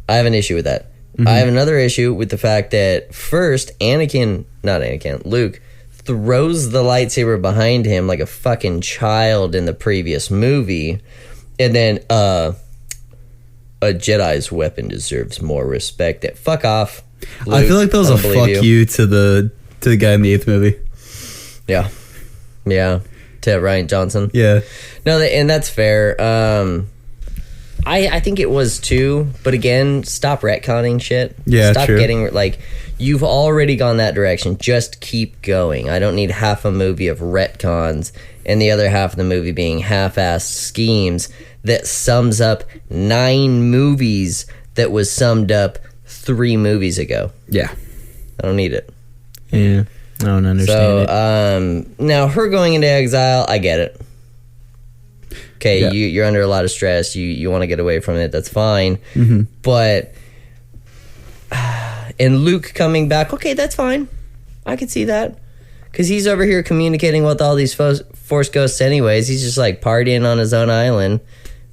I have an issue with that. Mm-hmm. I have another issue with the fact that first Luke throws the lightsaber behind him like a fucking child in the previous movie, and then a Jedi's weapon deserves more respect. That fuck off, Luke. I feel like that was a fuck you to the guy in the 8th movie. Yeah, to Rian Johnson. Yeah, no, and that's fair. I think it was too, but again, stop retconning shit. Yeah, stop true. Getting like you've already gone that direction. Just keep going. I don't need half a movie of retcons and the other half of the movie being half-assed schemes that sums up 9 movies that was summed up 3 movies ago. Yeah, I don't need it. Yeah, I don't understand it. Now her going into exile, I get it. Okay, yeah. You're under a lot of stress. You want to get away from it. That's fine. Mm-hmm. But and Luke coming back, okay, that's fine. I could see that because he's over here communicating with all these Force ghosts anyways. He's just like partying on his own island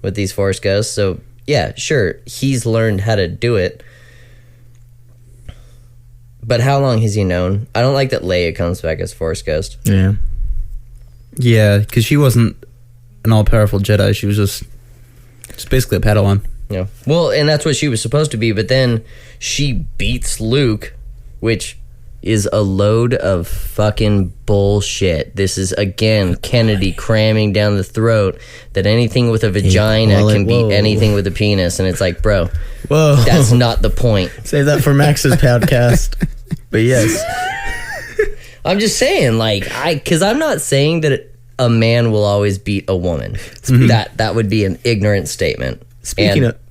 with these Force ghosts. So yeah, sure, he's learned how to do it. But how long has he known? I don't like that Leia comes back as Force ghost. Yeah, because she wasn't an all-powerful Jedi. She was just basically a Padawan. Yeah. Well, and that's what she was supposed to be, but then she beats Luke, which is a load of fucking bullshit. This is, again, Kennedy cramming down the throat that anything with a vagina can beat anything with a penis, and it's like, bro, that's not the point. Save that for Max's podcast. But yes. I'm just saying, because I'm not saying that a man will always beat a woman. That would be an ignorant statement.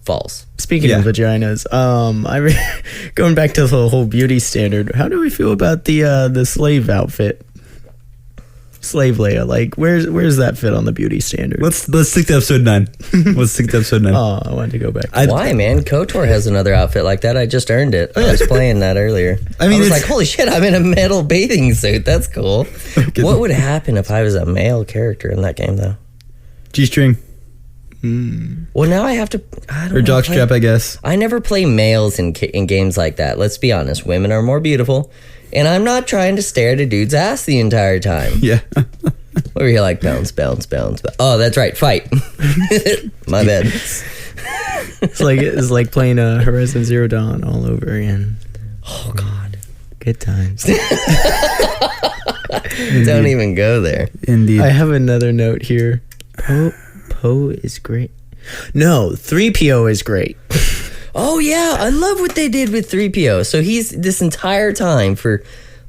False. Speaking of vaginas, going back to the whole beauty standard, how do we feel about the slave outfit? Slave Leia, like where's that fit on the beauty standard? Let's stick to episode 9. Oh, I wanted to go back. Why, man? KOTOR has another outfit like that. I just earned it. I was playing that earlier. I was like, holy shit, I'm in a metal bathing suit. That's cool. What would happen if I was a male character in that game, though? G-string. Well, now I have to... Or jockstrap, I guess. I never play males in games like that. Let's be honest. Women are more beautiful. And I'm not trying to stare at a dude's ass the entire time. Yeah. Over here like bounce. Oh, that's right. Fight. My bad. It's like playing Horizon Zero Dawn all over again. Oh, God. Good times. Don't even go there. Indeed. I have another note here. Poe is great. No, 3PO is great. Oh, yeah. I love what they did with 3PO. So he's this entire time for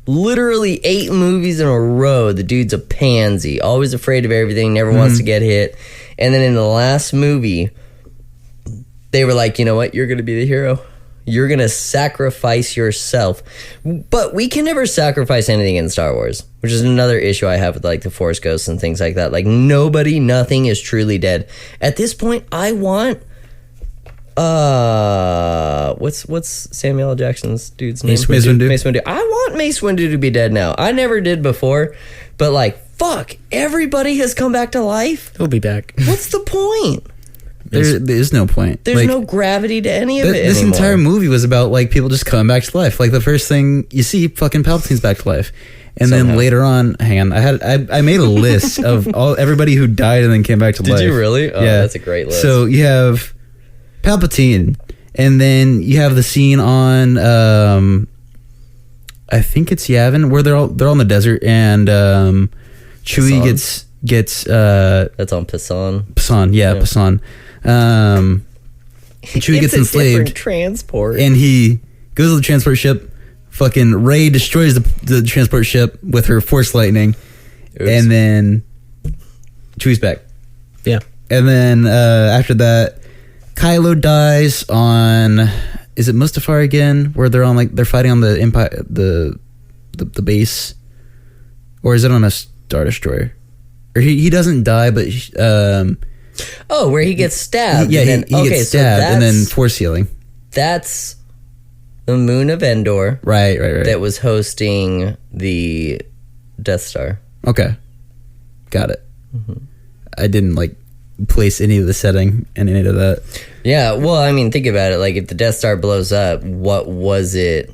literally 8 movies in a row, the dude's a pansy, always afraid of everything, never wants to get hit. And then in the last movie, they were like, you know what? You're going to be the hero. You're going to sacrifice yourself. But we can never sacrifice anything in Star Wars, which is another issue I have with like the Force Ghosts and things like that. Like nothing is truly dead. At this point, I want what's Samuel L. Jackson's dude's name? Mace Windu. Mace Windu. I want Mace Windu to be dead now. I never did before, but like fuck, everybody has come back to life. He'll be back. What's the point? There's no point. There's Like, no gravity to any of it this anymore. entire movie was about like people just coming back to life. Like the first thing you see, fucking Palpatine's back to life, and Somehow. then later on, hang on, I made a list of everybody who died and then came back to life. Did you really? Oh, yeah, that's a great list. So you have Palpatine, and then you have the scene on I think it's Yavin where they're all in the desert, and Chewie Pasan? gets That's on Pasan. Pasan. Chewie gets enslaved, transport. and he goes to the transport ship. Fucking Rey destroys the transport ship with her force lightning. Oops. And then Chewie's back. Yeah. And then after that, Kylo dies on, is it Mustafar again, where they're on they're fighting on the Empire, the base, or is it on a Star Destroyer? Or he doesn't die, but where he gets stabbed. he and then, gets stabbed, and then force healing. That's the moon of Endor. Right. That was hosting the Death Star. Okay, got it. I didn't place any of the setting and any of that. Yeah, well, I mean, think about it. Like, if the Death Star blows up, what was it?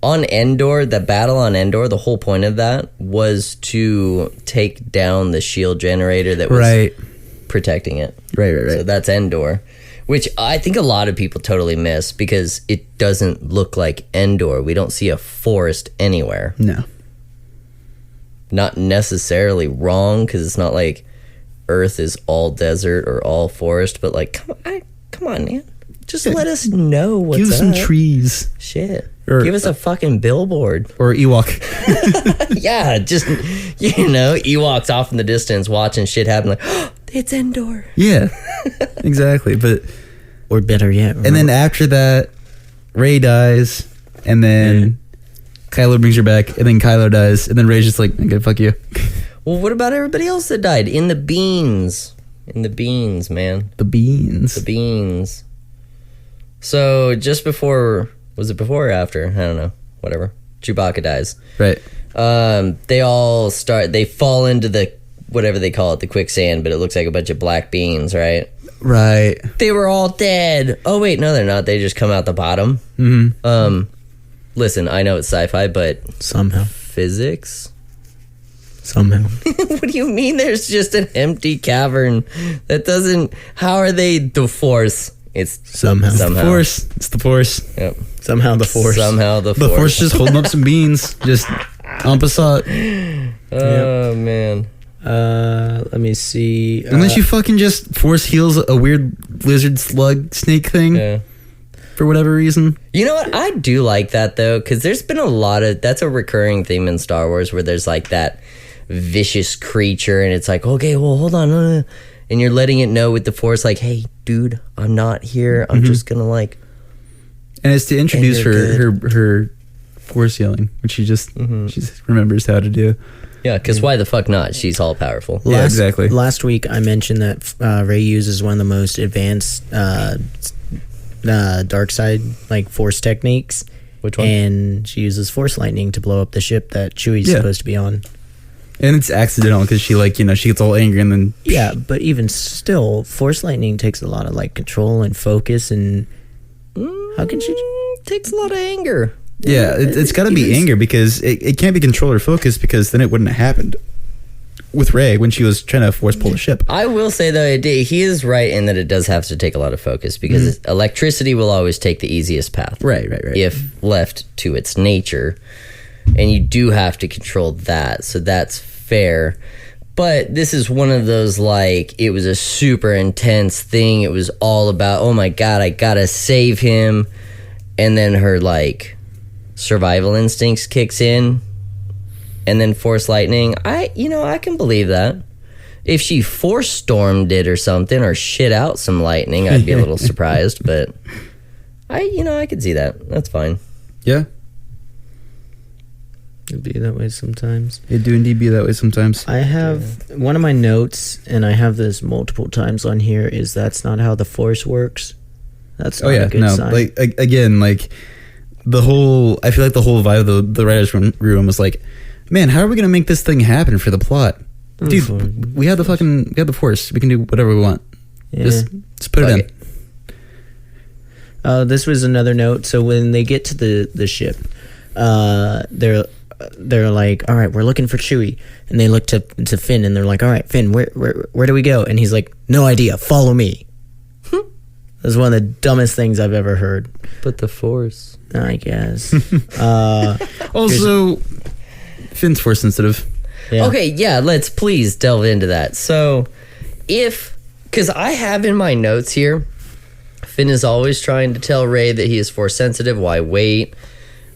On Endor, the battle on Endor, the whole point of that was to take down the shield generator that was protecting it. Right. So that's Endor, which I think a lot of people totally miss because it doesn't look like Endor. We don't see a forest anywhere. No. Not necessarily wrong, because it's not like Earth is all desert or all forest, but like, come on, man. Just let us know what's Give up. some trees. Shit. Or- Give us a fucking billboard. Or Ewok. Yeah, just, Ewoks off in the distance watching shit happen like, oh, it's Endor. Yeah, exactly. But Or better yet. and then after that, Rey dies, and then Kylo brings her back, and then Kylo dies, and then Rey's just like, okay, fuck you. Well, what about everybody else that died? In the beans. In the beans, man. The beans. The beans. So just before, was it before or after? I don't know. Whatever. Chewbacca dies. Right. They fall into the, whatever they call it, the quicksand, but it looks like a bunch of black beans, right? Right. They were all dead. Oh, wait, no, they're not. They just come out the bottom. Mm-hmm. Listen, I know it's sci-fi, but somehow. Physics? Somehow. What do you mean there's just an empty cavern? That doesn't... How are they the Force? It's Somehow. The Force. It's the Force. Yep. Somehow the Force. Somehow the The Force. Force just holding up some beans. Just en passant. Oh, man. Let me see. And then she fucking just force heals a weird lizard slug snake thing Yeah. for whatever reason. You know what? I do like that, though, because there's been a lot of... That's a recurring theme in Star Wars where there's, like, that vicious creature, and it's like, okay, well, hold on. And you're letting it know with the Force, like, hey, dude, I'm not here. I'm just gonna, like... And it's to introduce And they're her force healing, which she just remembers how to do. Yeah, because why the fuck not? She's all-powerful. Yeah, exactly. Last week, I mentioned that Rey uses one of the most advanced dark side force techniques. Which one? And she uses force lightning to blow up the ship that Chewie's supposed to be on. And it's accidental because she she gets all angry and then... Yeah, but even still, force lightning takes a lot of control and focus, and how can she... Takes a lot of anger. Yeah, it's got to be anger because it can't be control or focus because then it wouldn't have happened with Rey when she was trying to force pull the ship. I will say, though, he is right in that it does have to take a lot of focus because electricity will always take the easiest path. Right. If left to its nature. And you do have to control that, so that's fair. But this is one of those, it was a super intense thing. It was all about, oh my God, I gotta save him. And then her, survival instincts kicks in. And then force lightning. I can believe that. If she force stormed it or something, or shit out some lightning, I'd be a little surprised, but I could see that. That's fine. Yeah, It'd be that way sometimes. it do indeed be that way sometimes. I have one of my notes, and I have this multiple times on here, is that's not how the Force works. That's not a good sign. like again, like the whole. I feel like the whole vibe of the writers' room was like, man, how are we gonna make this thing happen for the plot? Dude, we have the Force. We can do whatever we want. Yeah. Just put it in. This was another note. So when they get to the ship, they're like, all right, we're looking for Chewie, and they look to Finn, and they're like, all right, Finn, where do we go? And he's like, no idea, follow me. That's one of the dumbest things I've ever heard. But the Force, I guess. Also, Finn's Force sensitive. Yeah. Okay, yeah, let's please delve into that. So, because I have in my notes here, Finn is always trying to tell Rey that he is Force sensitive. Why wait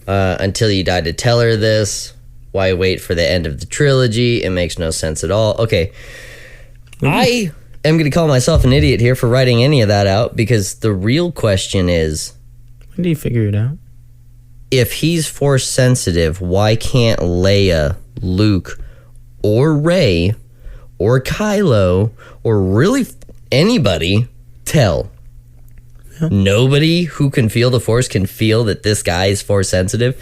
until you die to tell her this? Why wait for the end of the trilogy? It makes no sense at all. Okay, I am going to call myself an idiot here for writing any of that out, because the real question is, When do you figure it out? if he's Force sensitive, why can't Leia, Luke, or Rey, or Kylo, or really anybody tell? Yeah. Nobody who can feel the Force can feel that this guy is Force sensitive.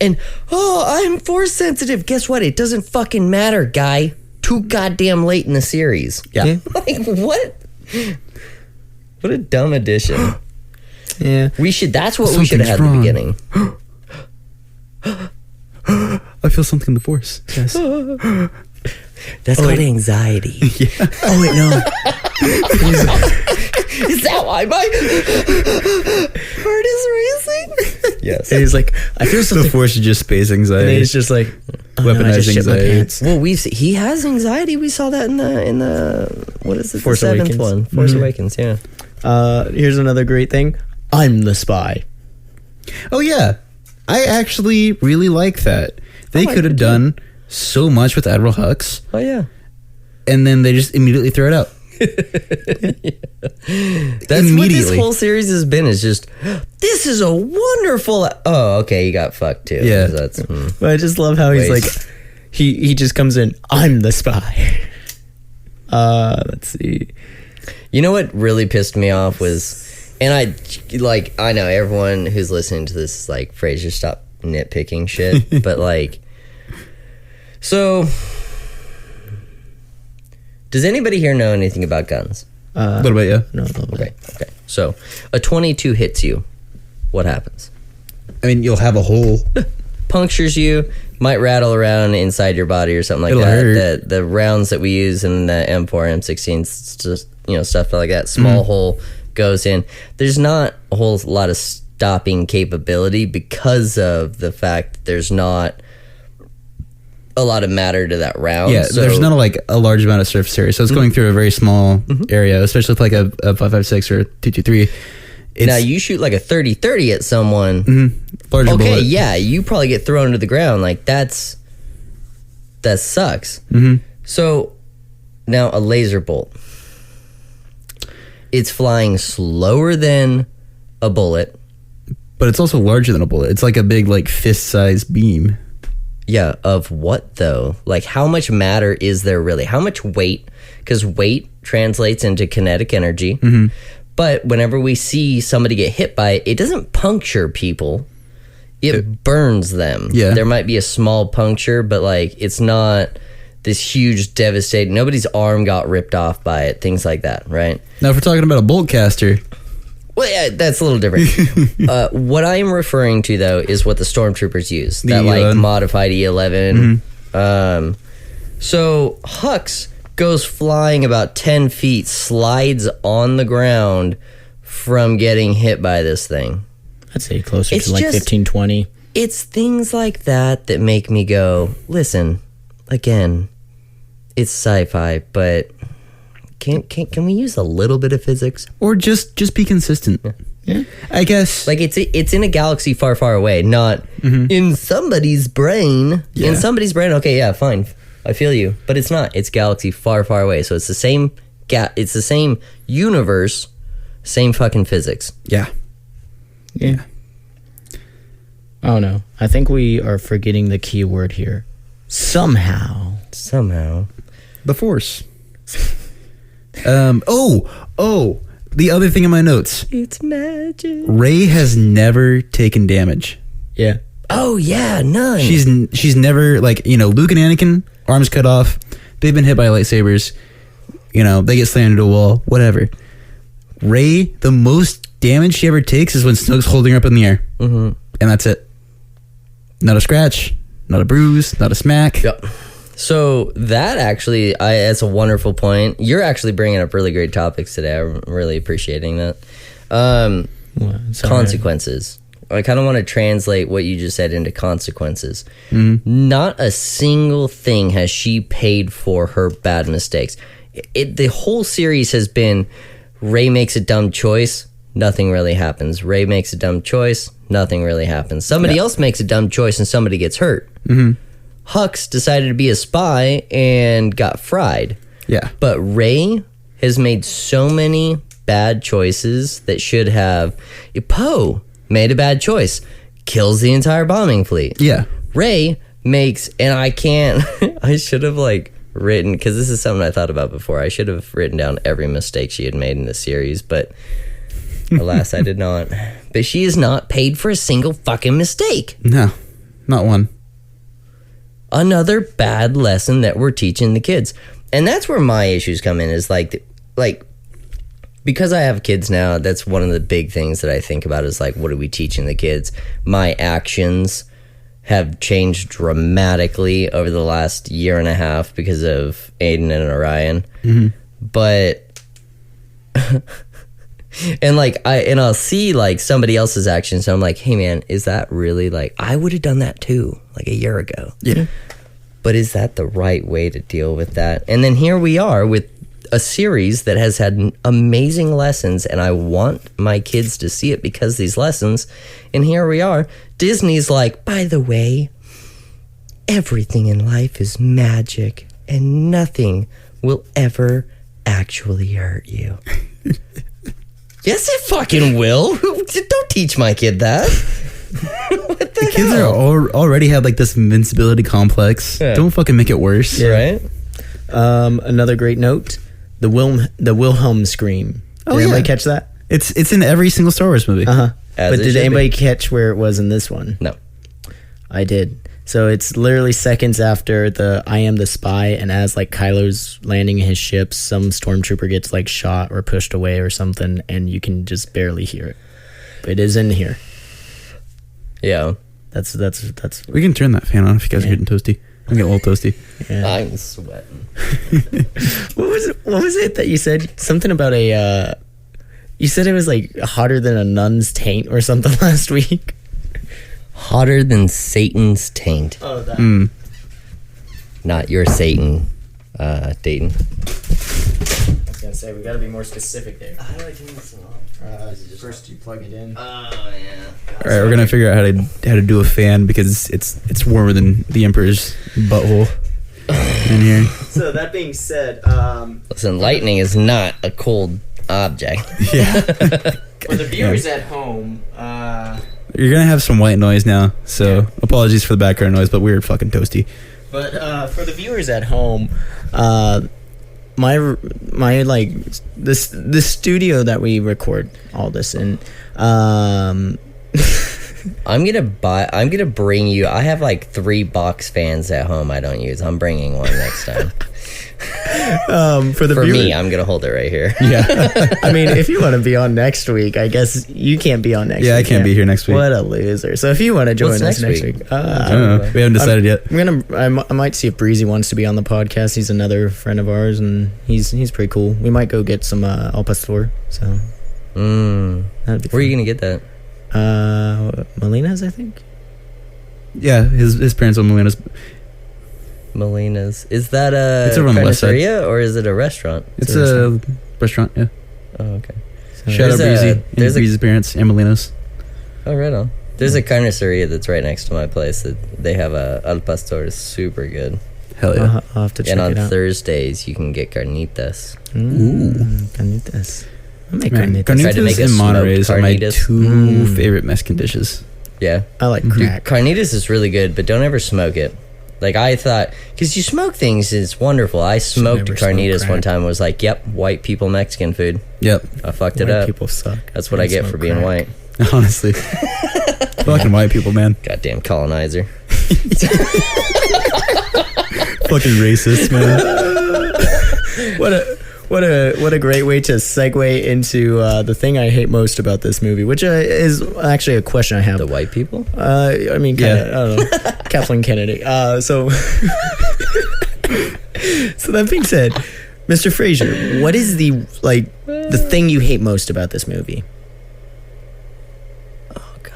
And, I'm Force sensitive. Guess what? It doesn't fucking matter, guy. Too goddamn late in the series. Yeah. Like, what? What a dumb addition. Yeah. That's what we should have had at the beginning. I feel something in the Force. Yes. That's called anxiety. Oh wait, no. Is that why my heart is racing? Yes. And he's like, I feel The something. Force is just space And anxiety. then he's just like, oh, no, I Weaponized just shit my anxiety. pants. Well, he has anxiety. We saw that in the what is it? Force the seventh Awakens. one. Force Mhm. Awakens. Yeah. Here's another great thing. I'm the spy. Oh yeah, I actually really like that. They like could have it too. done so much with Admiral Hux, Oh yeah. and then they just immediately throw it out. That's what this whole series has been. Is just, this is a wonderful. Oh, okay. You got fucked too. Yeah. That's. But I just love how he's Waste. like, he just comes in. I'm the spy. Let's see. You know what really pissed me off was, and I know everyone who's listening to this is like, Fraizer, stop nitpicking shit. But like, so, does anybody here know anything about guns? What about you? No, a little bit. Okay. So, a 22 hits you. What happens? I mean, you'll have a hole. Punctures you, might rattle around inside your body or something like It'll that. hurt. The rounds that we use in the M4, M16, just, stuff like that, small hole goes in. There's not a whole lot of stopping capability because of the fact that there's not a lot of matter to that round. Yeah, So- there's not a large amount of surface area, so it's going through a very small area, especially with like a 5.56 or a 2.23. now you shoot like a 30-30 at someone. Larger Okay, bullet. yeah, you probably get thrown to the ground. Like that sucks. So now a laser bolt. It's flying slower than a bullet. But it's also larger than a bullet. It's like a big like fist-sized beam. Yeah, of what though? Like how much matter is there really? How much weight? Because weight translates into kinetic energy. But whenever we see somebody get hit by it, it doesn't puncture people. It burns them. Yeah. There might be a small puncture, but like it's not this huge devastating. Nobody's arm got ripped off by it. Things like that, right? Now, if we're talking about a bolt caster, Well, yeah, that's a little different. What I am referring to, though, is what the stormtroopers use. The That, like, E11. modified E11. So, Hux goes flying about 10 feet, slides on the ground from getting hit by this thing. I'd say closer It's to like just- 15, 20. It's things like that make me go, listen, again, it's sci-fi, but can we use a little bit of physics? or just be consistent. Yeah. I guess. Like it's in a galaxy far, far away, not in somebody's brain. Yeah. In somebody's brain, okay, yeah, fine, I feel you, but it's not. It's galaxy far, far away. So it's the same it's the same universe, same fucking physics. yeah. Yeah. Oh no, I think we are forgetting the key word here. Somehow. The Force. The other thing in my notes. It's magic. Rey has never taken damage. Yeah. Oh yeah, none. She's never, like, Luke and Anakin, arms cut off. They've been hit by lightsabers. They get slammed into a wall. Whatever. Rey, the most damage she ever takes is when Snoke's holding her up in the air. Mm-hmm. And that's it. Not a scratch, not a bruise, not a smack. Yep. So that actually, that's a wonderful point. You're actually bringing up really great topics today. I'm really appreciating that. Consequences. I kind of want to translate what you just said into consequences. Mm-hmm. Not a single thing has she paid for her bad mistakes. The whole series has been Rey makes a dumb choice, nothing really happens. Rey makes a dumb choice, nothing really happens. Somebody else makes a dumb choice and somebody gets hurt. Mm-hmm. Hux decided to be a spy and got fried. Yeah. But Rey has made so many bad choices that should have... Poe made a bad choice. Kills the entire bombing fleet. Yeah. Rey makes... And I can't... I should have, written... Because this is something I thought about before. I should have written down every mistake she had made in the series, but... Alas, I did not. But she is not paid for a single fucking mistake. No. Not one. Another bad lesson that we're teaching the kids. And that's where my issues come in, is because I have kids now, that's one of the big things that I think about is what are we teaching the kids? My actions have changed dramatically over the last year and a half because of Aiden and Orion. Mm-hmm. But and I'll see somebody else's actions, and I'm like, hey man, is that really I would have done that too a year ago. Yeah. But is that the right way to deal with that? And then here we are with a series that has had amazing lessons, and I want my kids to see it because of these lessons. And here we are. Disney's by the way, everything in life is magic and nothing will ever actually hurt you. Yes, it fucking will. Don't teach my kid that. What the kids are already have this invincibility complex. Yeah. Don't fucking make it worse. Yeah. Right? Another great note: the Wilhelm scream. Did anybody catch that? It's in every single Star Wars movie. But did anybody catch where it was in this one? No, I did. So it's literally seconds after the "I am the spy," and as Kylo's landing his ship, some stormtrooper gets shot or pushed away or something, and you can just barely hear it. But it is in here. Yeah, that's. We can turn that fan on if you guys are getting toasty. I'm getting a little toasty. Yeah. I'm sweating. What was it that you said? Something about a. You said it was hotter than a nun's taint or something last week. Hotter than Satan's taint. Oh, that. Not your Satan, Dayton. I was gonna say we gotta be more specific there. How do I turn this off? First you plug it in. Oh yeah. All right, we're gonna figure out how to do a fan because it's warmer than the Emperor's butthole in here. So that being said, listen, lightning is not a cold object. Yeah. For the viewers at home, you're gonna have some white noise now, so apologies for the background noise, but we're fucking toasty. But for the viewers at home, my this studio that we record all this in, I'm gonna bring you. I have 3 box fans at home I don't use. I'm bringing one next time. For me, I'm gonna hold it right here. Yeah. I mean, if you want to be on next week, I guess you can't be on next week. Yeah, I can't be here next week. What a loser. So if you want to join us next week. I don't know. We haven't decided yet. I might see if Breezy wants to be on the podcast. He's another friend of ours, and he's pretty cool. We might go get some al pastor. So that'd be fun. Where are you gonna get that? Molina's, I think. Yeah, his parents own Molina's. Molina's. Is that a carniceria or is it a restaurant? It's a restaurant, yeah. Oh, okay. So shout out Breezy and Breezy's parents and Molina's. Oh, right on. There's a carniceria that's right next to my place that they have a al pastor. It's super good. Hell yeah. I'll have to check it out. And on Thursdays, you can get carnitas. Carnitas. I make Man, carnitas. Tried to make carnitas a and smoked Monterey's are my carnitas. two favorite Mexican dishes. Yeah. I like Dude, crack. carnitas is really good, but don't ever smoke it. Like I thought, because you smoke things is wonderful. I smoked never smoke carnitas crack. one time. And was like, yep, white people Mexican food. Yep, I fucked it White up. people suck. That's what I get smoke for being crack. white. honestly. Fucking white people, man. Goddamn colonizer. Fucking racist, man. What a great way to segue into the thing I hate most about this movie, which is actually a question I have. The white people? I mean, kinda, I don't know, Kathleen Kennedy. So that being said, Mr. Fraizer, what is the thing you hate most about this movie? Oh, God.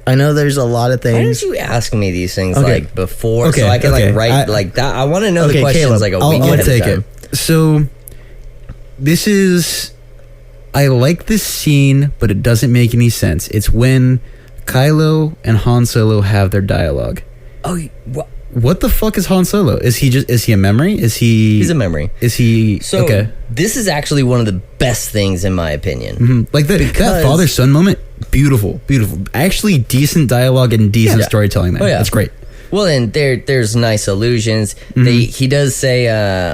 I know there's a lot of Why things. didn't you ask me these things Okay. like before Okay, so I can okay. like write like that? I want to know the Okay, questions Caleb, like a week I'll ahead take of time. it. So, this is. I like this scene, but it doesn't make any sense. It's when Kylo and Han Solo have their dialogue. Oh, what? What the fuck is Han Solo? Is he a memory? Is he? He's a memory. Is he? So okay. this is actually one of the best things in my opinion. Mhm. Like that father son moment, beautiful. Actually, decent dialogue and decent Yeah. storytelling there. Oh, yeah. That's great. Well, and there's nice allusions. He does say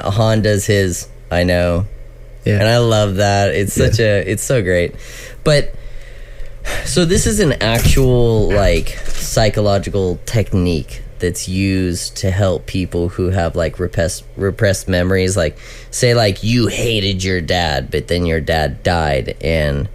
Han does his I know. Yeah. And I love that. It's it's so great. But so this is an actual like psychological technique that's used to help people who have like repressed memories, like say like you hated your dad but then your dad died and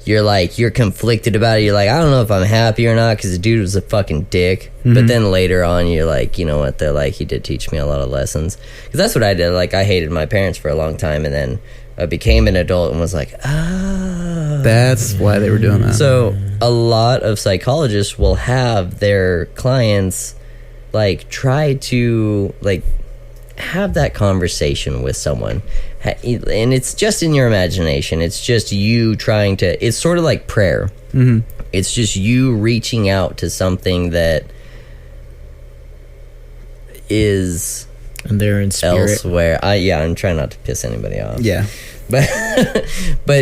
you're conflicted about it. You're like, I don't know if I'm happy or not because the dude was a fucking dick. But then later on you're like, you know what, they're like, he did teach me a lot of lessons. Because that's what I did. Like I hated my parents for a long time and then I became an adult and was like, That's why they were doing that. So a lot of psychologists will have their clients like try to like have that conversation with someone, and it's just in your imagination. It's just you trying to. It's sort of like prayer. Mm-hmm. It's just you reaching out to something that is And they're in spirit. elsewhere. I'm trying not to piss anybody off. yeah. But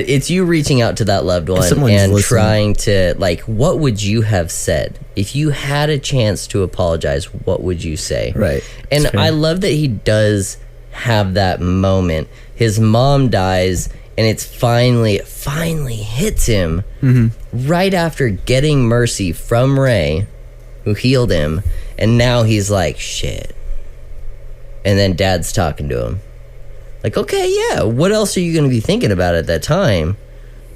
it's you reaching out to that loved one someone's and listening. trying to like, what would you have said if you had a chance to apologize? What would you say? Right. And That's fair. I love that he does have that moment. His mom dies and it finally hits him right after getting mercy from Rey, who healed him, and now he's like, shit. And then Dad's talking to him. Like, okay, yeah, what else are you going to be thinking about at that time?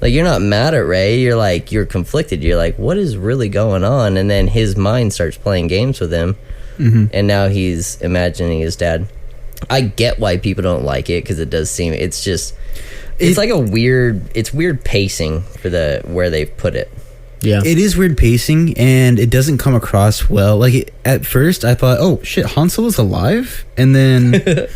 Like, you're not mad at Rey. You're like, you're conflicted. You're like, what is really going on? And then his mind starts playing games with him. And now he's imagining his dad. I get why people don't like it because it does seem, it's just, it's like it's weird pacing for where they've put it. Yeah. It is weird pacing, and it doesn't come across well. Like, at first, I thought, oh, shit, Han Solo's alive? And then,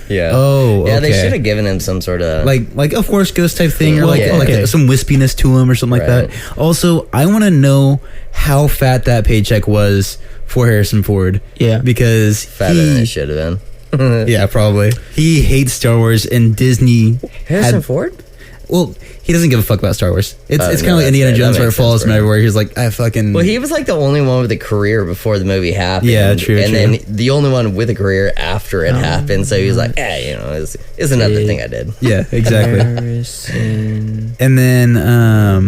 Yeah. oh, Yeah, they okay. should have given him some sort of... like a Force Ghost type thing, or Well, like, yeah. like some wispiness to him or something like Right. that. Also, I want to know how fat that paycheck was for Harrison Ford. Yeah. Because fatter than it should have been. yeah, probably. He hates Star Wars, and Disney Harrison had, Ford? well, he doesn't give a fuck about Star Wars. It's Oh, kind no, of like Indiana that Jones where it makes sense falls for from him. everywhere. He's like, I fucking... Well, he was like the only one with a career before the movie happened. Yeah, true, And true. then the only one with a career after it happened. So he was like, it's another thing I did. yeah, exactly. Harrison And then,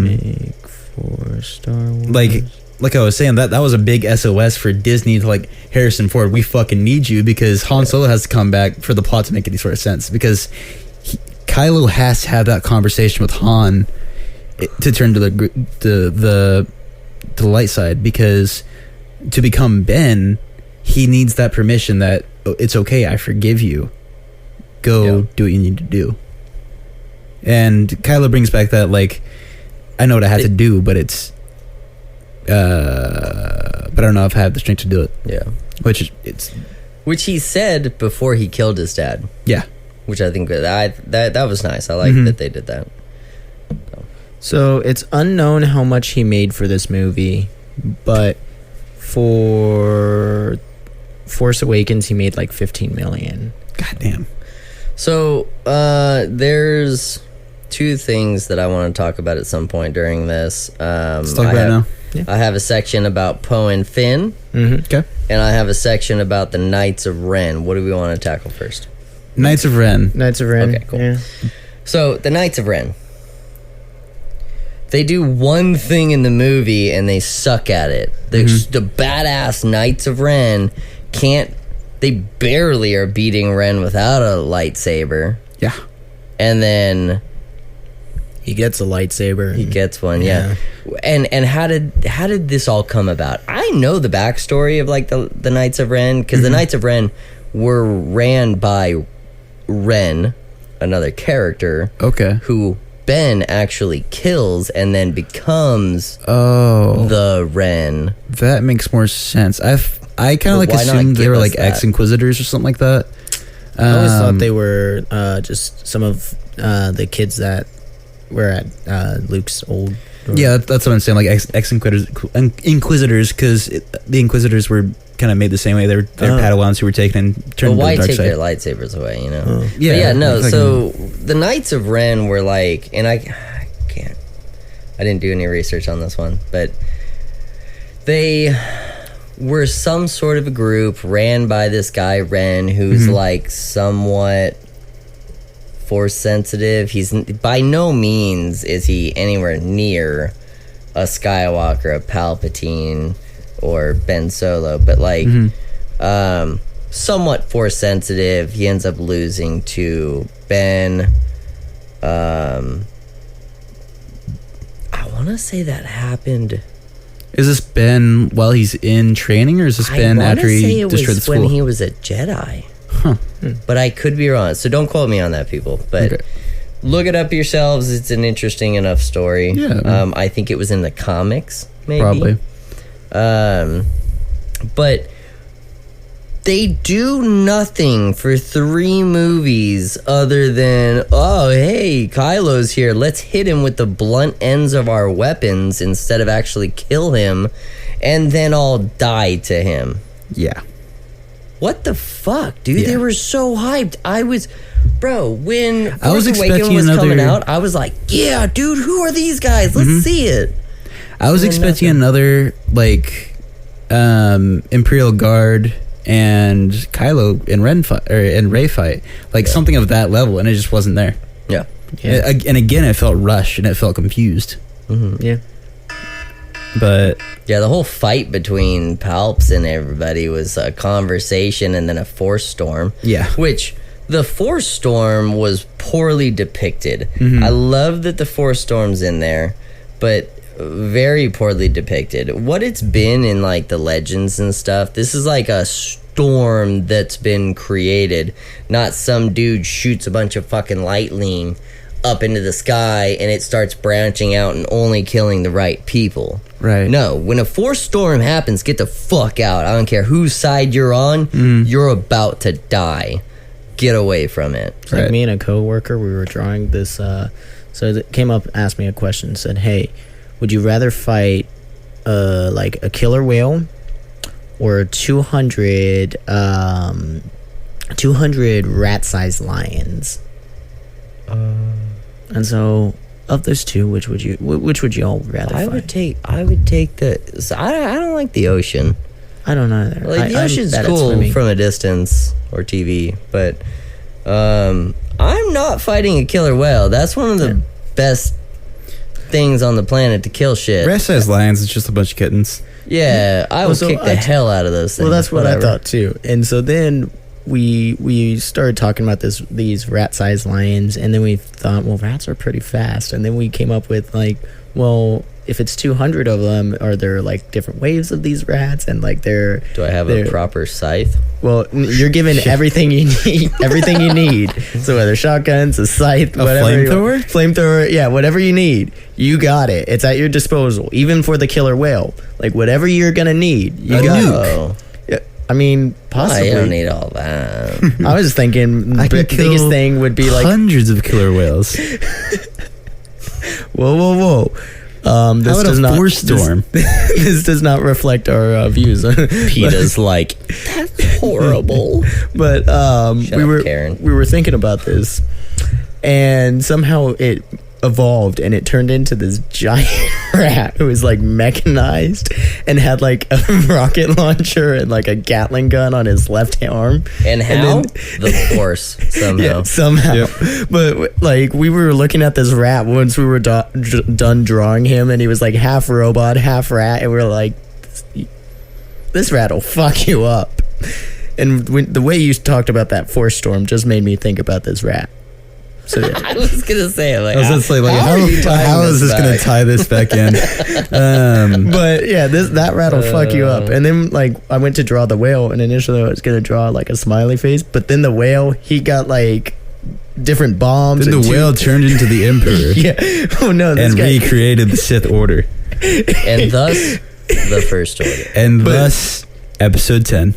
make for Star Wars. like I was saying, that was a big SOS for Disney to like, Harrison Ford, we fucking need you, because Han Solo has to come back for the plot to make any sort of sense, because Kylo has to have that conversation with Han to turn to the light side, because to become Ben, he needs that permission that, oh, it's okay, I forgive you, go do what you need to do. And Kylo brings back that, like, I know what I have to do, but it's but I don't know if I have the strength to do it. Yeah. Which he said before he killed his dad. yeah. Which I think that was nice. I like that they did that. So it's unknown how much he made for this movie, but for Force Awakens he made like 15 million. God damn. So there's two things that I want to talk about at some point during this. Let's talk about it now. Yeah. I have a section about Poe and Finn, Okay. and I have a section about the Knights of Ren. What do we want to tackle first? Knights of Ren. Knights of Ren. Okay, cool. Yeah. So, the Knights of Ren. They do one thing in the movie and they suck at it. The badass Knights of Ren they barely are beating Ren without a lightsaber. Yeah. And then He gets a lightsaber. he gets one, yeah. And how did this all come about? I know the backstory of like the Knights of Ren, because the Knights of Ren were ran by Ren, another character, Okay. who Ben actually kills and then becomes Oh, the Ren. that makes more sense. I kind of like But why not assumed they give were us like that? ex-inquisitors or something like that. I always thought they were just some of the kids that were at Luke's old. Yeah, that's what I'm saying. Like ex-inquisitors, because the inquisitors were kind of made the same way. They're Padawans who were taken and But turned to why the dark take side. their lightsabers away, you know? Yeah, But yeah, no, like so the Knights of Ren were like, and I didn't do any research on this one, but they were some sort of a group ran by this guy, Ren, who's like somewhat force sensitive. He's by no means is he anywhere near a Skywalker, a Palpatine, or Ben Solo, but like somewhat force sensitive. He ends up losing to Ben. I want to say that happened. Is this Ben while he's in training, or is this Ben after he destroyed the school? When he was a Jedi. Huh. But I could be wrong, so don't quote me on that, people. But Okay. look it up yourselves. It's an interesting enough story. Yeah. I think it was in the comics, maybe. Probably. But they do nothing for 3 movies other than, oh, hey, Kylo's here. Let's hit him with the blunt ends of our weapons instead of actually kill him, and then all die to him. Yeah. What the fuck, dude? Yeah. They were so hyped. Bro, when I was Force Awakens expecting was coming another- out, I was like, yeah, dude, who are these guys? Let's see it. I was And expecting nothing. another like Imperial Guard and Kylo and Rey fight, like something of that level, and it just wasn't there. Yeah. And again, it felt rushed and it felt confused. Yeah. But Yeah, the whole fight between Palps and everybody was a conversation and then a Force storm. Yeah. Which, the Force storm was poorly depicted. I love that the Force storm's in there, but very poorly depicted. What it's been in, like, the legends and stuff, this is like a storm that's been created. Not some dude shoots a bunch of fucking lightning up into the sky and it starts branching out and only killing the right people. right. No, when a Force storm happens, get the fuck out. I don't care whose side you're on, you're about to die. Get away from it. It's like me and a coworker, we were drawing this. So it came up, asked me a question, said, "Hey, would you rather fight like a killer whale or 200 rat-sized lions?" And so, of those two, which would you all rather I fight? would take the. So I don't like the ocean. I don't know either. Like the ocean's I'm bad at cool swimming. from a distance or TV, but I'm not fighting a killer whale. That's one of the best things on the planet to kill shit. Rat-sized lions is just a bunch of kittens. Yeah, I would so kick the hell out of those things. Well, that's what I whatever. thought too. And so then we started talking about these rat-sized lions, and then we thought, well, rats are pretty fast. And then we came up with like, well, if it's 200 of them, are there like different waves of these rats? And like Do I have a proper scythe? well, you're given everything you need, everything you need. So whether shotguns, a scythe, whatever, flamethrower, yeah, whatever you need, you got it. It's at your disposal, even for the killer whale. Like whatever you're gonna need, you got it. Oh, Yeah, I mean, possibly. I don't need all that. I was thinking I could biggest kill thing would be like, hundreds of killer whales. whoa. This How about does a not force storm? This does not reflect our views. PETA's like, that's horrible. But Shut we up, were Karen. we were thinking about this, and somehow it evolved, and it turned into this giant rat who was like mechanized and had like a rocket launcher and like a Gatling gun on his left arm. And how? The Force, somehow. Yeah, somehow. Yep. But like we were looking at this rat once we were done drawing him, and he was like half robot, half rat, and we were like, this rat will fuck you up. And the way you talked about that Force storm just made me think about this rat. So yeah. I was gonna say, like, I was just like, how is this going to tie this back in? But yeah, that rat will fuck you up. And then like I went to draw the whale, and initially I was gonna draw like a smiley face, but then the whale, he got like different bombs. Then the whale turned into the Emperor. Yeah. Oh no. This and guy recreated the Sith Order. and thus the First Order. And thus episode 10.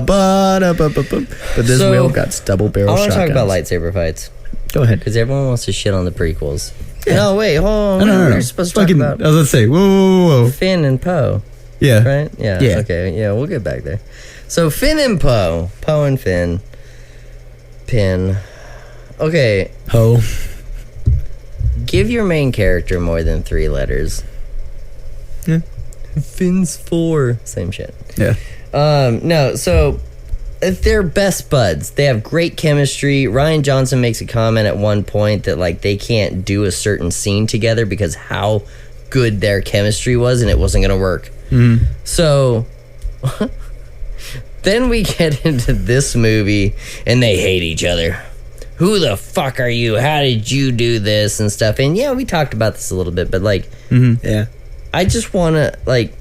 But this So, whale got double barrel I want shotguns. to talk about lightsaber fights Go ahead. because everyone wants to shit on the prequels. No, wait, hold on. No. We're supposed to talk Fucking, about I was going to say, whoa. Finn and Poe, Yeah. right? Yeah. Yeah. Okay. Yeah, we'll get back there. So Finn and Poe, Poe and Finn, Pin. Okay, Ho. give your main character more than 3 letters. Yeah. Finn's 4. Same shit. Yeah. No, so they're best buds. They have great chemistry. Ryan Johnson makes a comment at one point that like they can't do a certain scene together because how good their chemistry was and it wasn't going to work. Mm. So then we get into this movie and they hate each other. Who the fuck are you? How did you do this and stuff? And yeah, we talked about this a little bit, but like, Yeah. I just want to like,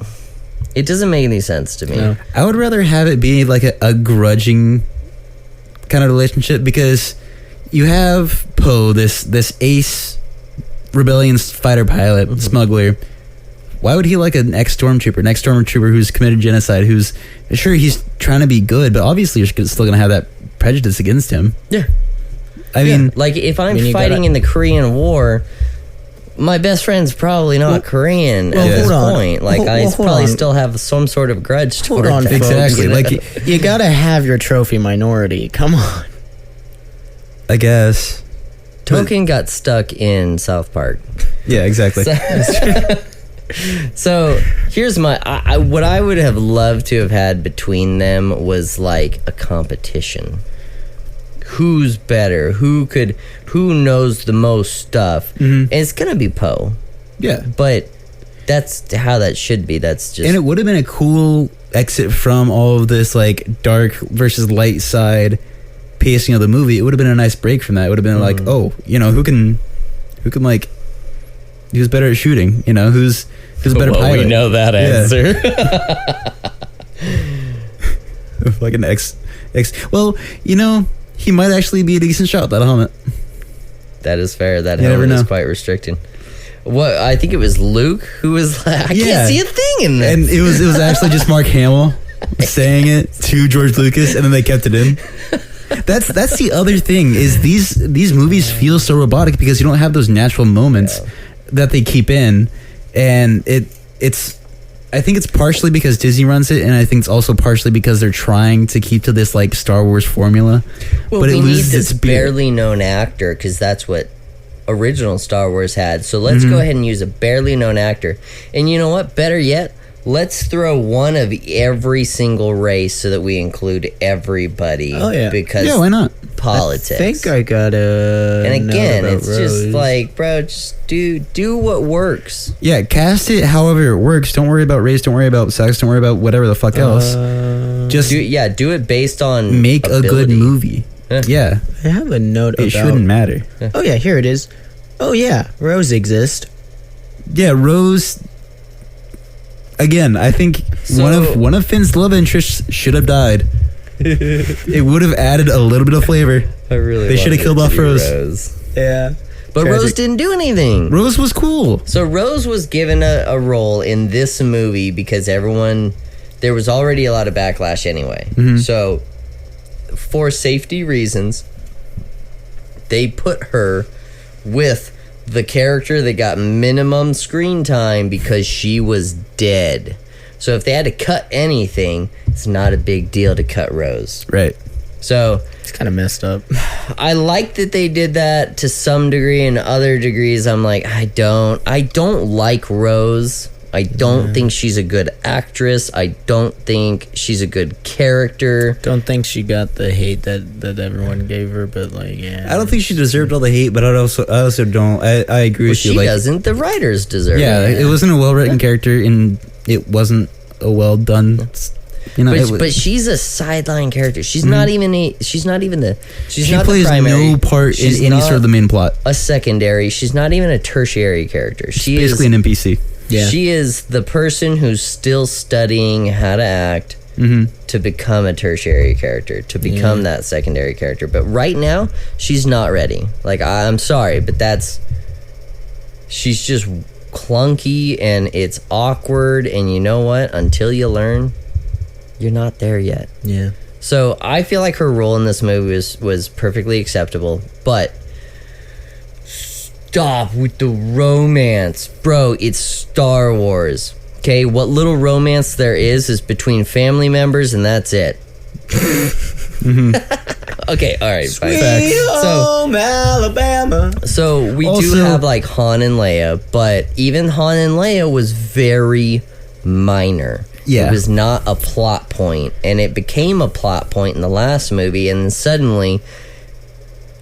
it doesn't make any sense to me. No. I would rather have it be like a grudging kind of relationship because you have Poe, this ace rebellion fighter pilot, smuggler. Why would he like an ex-stormtrooper who's committed genocide, who's sure he's trying to be good, but obviously you're still going to have that prejudice against him. Yeah. I mean, Like, if I'm you fighting gotta- in the Korean War, my best friend's probably not Korean at this hold on. point. Like, Hold- I hold probably on. still have some sort of grudge Hold toward on, that. exactly. Like, You gotta have your trophy minority. Come on. I guess. Token got stuck in South Park. Yeah, exactly. So here's my what I would have loved to have had between them was like a competition. Who's better? Who knows the most stuff? And it's gonna be Poe, Yeah. but that's how that should be. That's just And it would have been a cool exit from all of this like dark versus light side pacing of the movie. It would have been a nice break from that. It would have been like, oh, you know, who can like who's better at shooting? You know, who's a better pilot? We know that answer. Like an ex. Well, you know, he might actually be a decent shot, that helmet. That is fair. That You never helmet is know. quite restricting. What I think it was Luke who was like, I Yeah. can't see a thing in this. And it was actually just Mark Hamill saying it to George Lucas, and then they kept it in. That's the other thing is these movies feel so robotic because you don't have those natural moments that they keep in, and it's I think it's partially because Disney runs it, and I think it's also partially because they're trying to keep to this like Star Wars formula. Well, but it we need loses this its beat. barely known actor because that's what original Star Wars had. So let's go ahead and use a barely known actor. And you know what? Better yet, let's throw one of every single race so that we include everybody. Oh, yeah. Because Yeah, why not? politics. I think I got a. and again, note about it's just Rose. like, bro, just do what works. Yeah, cast it however it works. Don't worry about race. Don't worry about sex. Don't worry about whatever the fuck else. Just Do it based on make a good ability. movie. Yeah, I have a note it about. shouldn't matter. Oh yeah, here it is. Oh yeah, Rose exists. Yeah, Rose. Again, I think So- one of Finn's love interests should have died. It would have added a little bit of flavor. I really They shoulda wanted killed it to off be Rose. Yeah. But Tragic. Rose didn't do anything. Rose was cool. So Rose was given a role in this movie because there was already a lot of backlash anyway. So for safety reasons, they put her with the character that got minimum screen time because she was dead. So if they had to cut anything, it's not a big deal to cut Rose. Right. So It's kind of messed up. I like that they did that to some degree. In other degrees, I'm like, I don't like Rose. I don't think she's a good actress. I don't think she's a good character. Don't think she got the hate that everyone gave her, but like, yeah. I don't think she deserved all the hate, but I also don't. I agree with you. She Like, doesn't. The writers deserve it. it wasn't a well written character, and it wasn't a well done. You know, But she's a sideline character. She's not even she's not the plays primary. no part She's in any not sort of the main plot. a secondary. She's not even a tertiary character. She is Basically an NPC. Yeah. She is the person who's still studying how to act to become a tertiary character, to become that secondary character. But right now, she's not ready. Like, I'm sorry, but she's just clunky and it's awkward. And you know what? Until you learn, you're not there yet. Yeah. So I feel like her role in this movie was perfectly acceptable, but stop with the romance. Bro, it's Star Wars. Okay, what little romance there is between family members, and that's it. Okay, all right, fine. Home Alabama. So we do Also- have like Han and Leia, but even Han and Leia was very minor. Yeah. It was not a plot point, and it became a plot point in the last movie, and then suddenly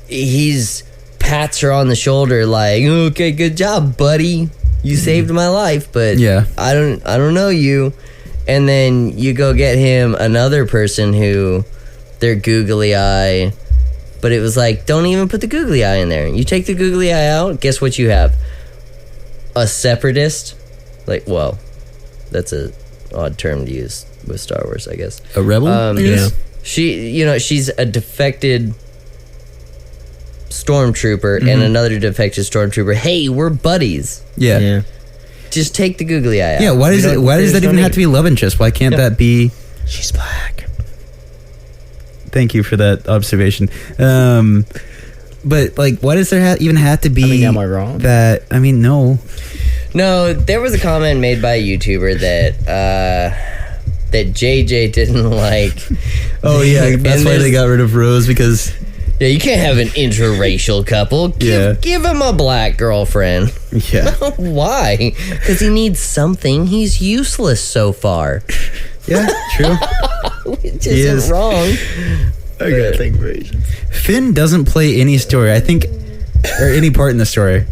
he's pats her on the shoulder like, okay, good job, buddy. You saved my life, but Yeah. I don't know you. And then you go get him another person who they're googly eye, but it was like, don't even put the googly eye in there. You take the googly eye out, guess what you have? A separatist. Like, well, that's a odd term to use with Star Wars, I guess. A rebel? I guess? She's a defected stormtrooper and another defected stormtrooper. Hey, we're buddies. Yeah. Yeah. Just take the googly eye out. Yeah, why does that even have to be love interest? Why can't that be... She's black. Thank you for that observation. But, like, why does there even have to be... I mean, am I wrong? No. No, there was a comment made by a YouTuber that JJ didn't like. Oh, yeah, that's why they got rid of Rose, because... Yeah, you can't have an interracial couple. Give him a black girlfriend. Yeah. Why? Because he needs something. He's useless so far. Yeah, true. Which He isn't is. wrong. I gotta think for Asian. Finn doesn't play any story, I think, or any part in the story,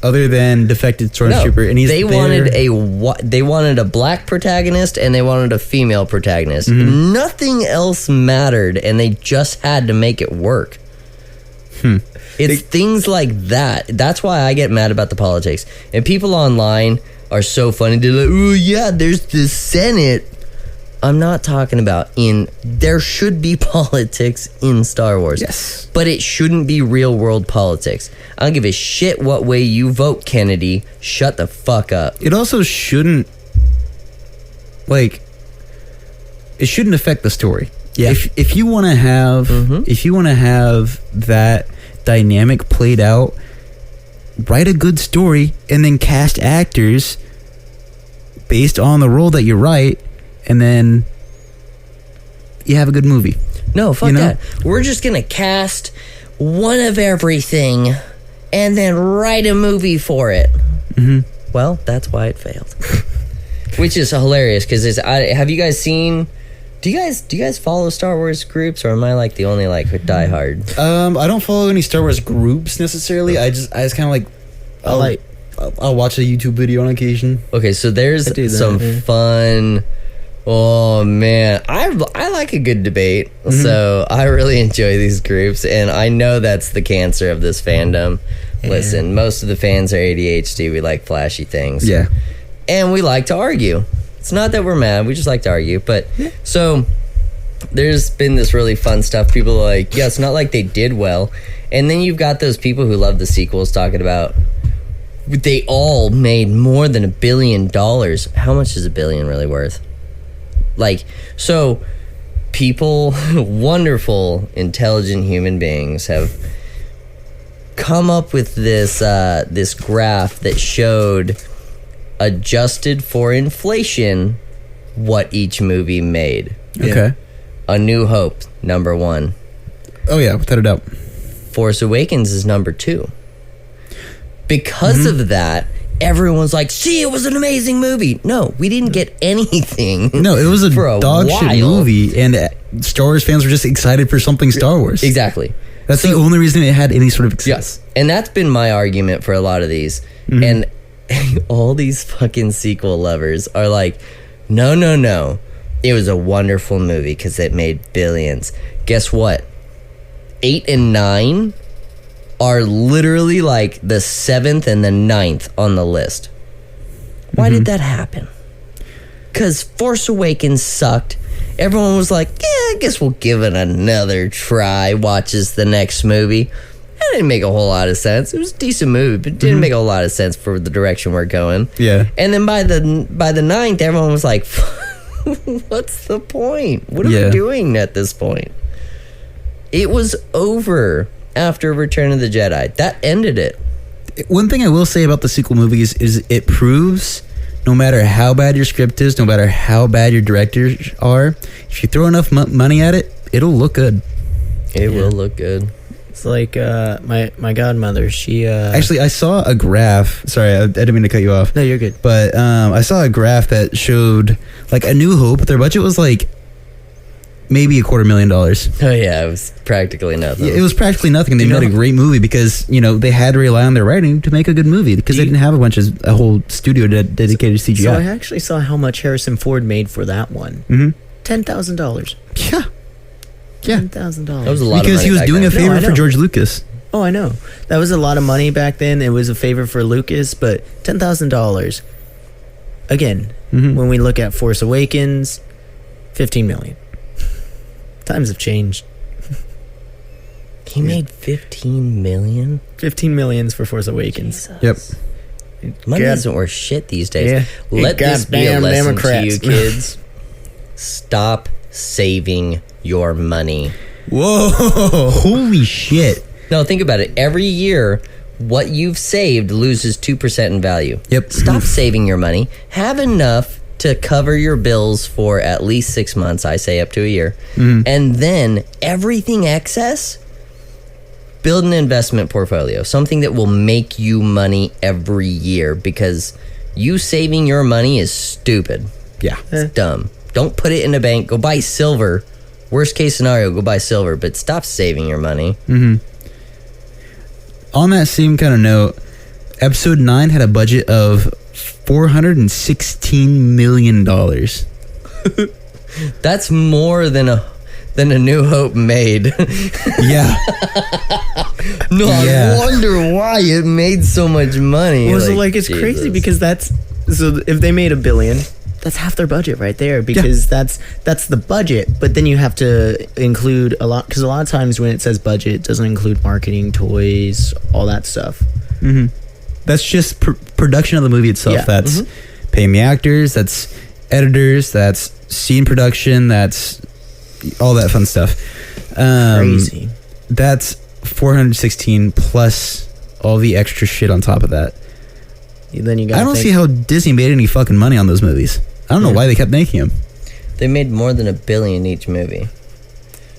other than defected stormtrooper, and he's they there. wanted a black protagonist and they wanted a female protagonist. Nothing else mattered, and they just had to make it work. It's things like that. That's why I get mad about the politics. And people online are so funny. They're like, oh yeah, there's the Senate. I'm not talking about there should be politics in Star Wars. Yes. But it shouldn't be real world politics. I don't give a shit what way you vote, Kennedy. Shut the fuck up. It also shouldn't, like, it shouldn't affect the story. Yeah. If you want to have that dynamic played out, write a good story and then cast actors based on the role that you write, and then you have a good movie. No, fuck You know? that. We're just gonna cast one of everything and then write a movie for it. Well, that's why it failed. Which is hilarious because have you guys seen? Do you guys follow Star Wars groups, or am I like the only like diehard? I don't follow any Star Wars groups necessarily. I just kind of like I'll watch a YouTube video on occasion. Okay, so there's do that, some yeah. fun. Oh man, I like a good debate, so I really enjoy these groups, and I know that's the cancer of this fandom. Listen, most of the fans are ADHD. We like flashy things, Yeah. and we like to argue. It's not that we're mad; we just like to argue. But so there's been this really fun stuff. People are like, yeah, it's not like they did well, and then you've got those people who love the sequels talking about. They all made more than $1 billion. How much is $1 billion really worth? Like, so people, wonderful, intelligent human beings have come up with this this graph that showed, adjusted for inflation, what each movie made. Okay. A New Hope, number 1, Oh yeah, without a doubt. Force Awakens is number 2. Because of that, everyone's like, see, it was an amazing movie. No, we didn't get anything. No, it was a for dog shit while. movie, and Star Wars fans were just excited for something Star Wars. Exactly. That's the only reason it had any sort of success. Yes. And that's been my argument for a lot of these. And all these fucking sequel lovers are like, no. It was a wonderful movie because it made billions. Guess what? 8 and 9 are literally like the 7th and the 9th on the list. Why did that happen? Because Force Awakens sucked. Everyone was like, yeah, I guess we'll give it another try. Watches the next movie. That didn't make a whole lot of sense. It was a decent movie, but it didn't make a whole lot of sense for the direction we're going. Yeah. And then by the 9th, everyone was like, what's the point? What are we doing at this point? It was over after Return of the Jedi. That ended it. One thing I will say about the sequel movies is it proves no matter how bad your script is, no matter how bad your directors are, if you throw enough money at it, it'll look good. It will look good. It's like my godmother. She Actually, I saw a graph. Sorry, I didn't mean to cut you off. No, you're good. But I saw a graph that showed like A New Hope. Their budget was like maybe $250,000. Oh yeah, it was practically nothing. Yeah, it was practically nothing. They made a great movie because they had to rely on their writing to make a good movie because they didn't have a whole studio dedicated to CGI. So I actually saw how much Harrison Ford made for that one. $10,000. Yeah. $10,000. That was a lot Because of money he was back doing then. a favor I for know. George Lucas. Oh, I know. That was a lot of money back then. It was a favor for Lucas, but $10,000. Again, when we look at Force Awakens, $15 million. Times have changed. He made $15 million. $15 million for Force Awakens. Jesus. Yep. Money God. isn't worth shit these days. Yeah. Let this be a Goddamn lesson to Democrats. you kids. Stop saving your money. Whoa! Holy shit! No, think about it. Every year, what you've saved loses 2% in value. Yep. Stop saving your money. Have enough to cover your bills for at least 6 months, I say up to a year. And then everything excess, build an investment portfolio. Something that will make you money every year because you saving your money is stupid. Yeah. It's dumb. Don't put it in a bank. Go buy silver. Worst case scenario, go buy silver, but stop saving your money. On that same kind of note, episode 9 had a budget of $416 million. That's more than a New Hope made. Yeah. No, Yeah. I wonder why it made so much money. Well, so it's crazy Jesus. because so if they made $1 billion, that's half their budget right there because that's the budget. But then you have to include a lot because a lot of times when it says budget, it doesn't include marketing, toys, all that stuff. That's just production of the movie itself. Yeah. That's paying the actors, that's editors, that's scene production, that's all that fun stuff. Crazy. That's 416 plus all the extra shit on top of that. Then you got. I don't see how Disney made any fucking money on those movies. I don't know why they kept making them. They made more than $1 billion each movie,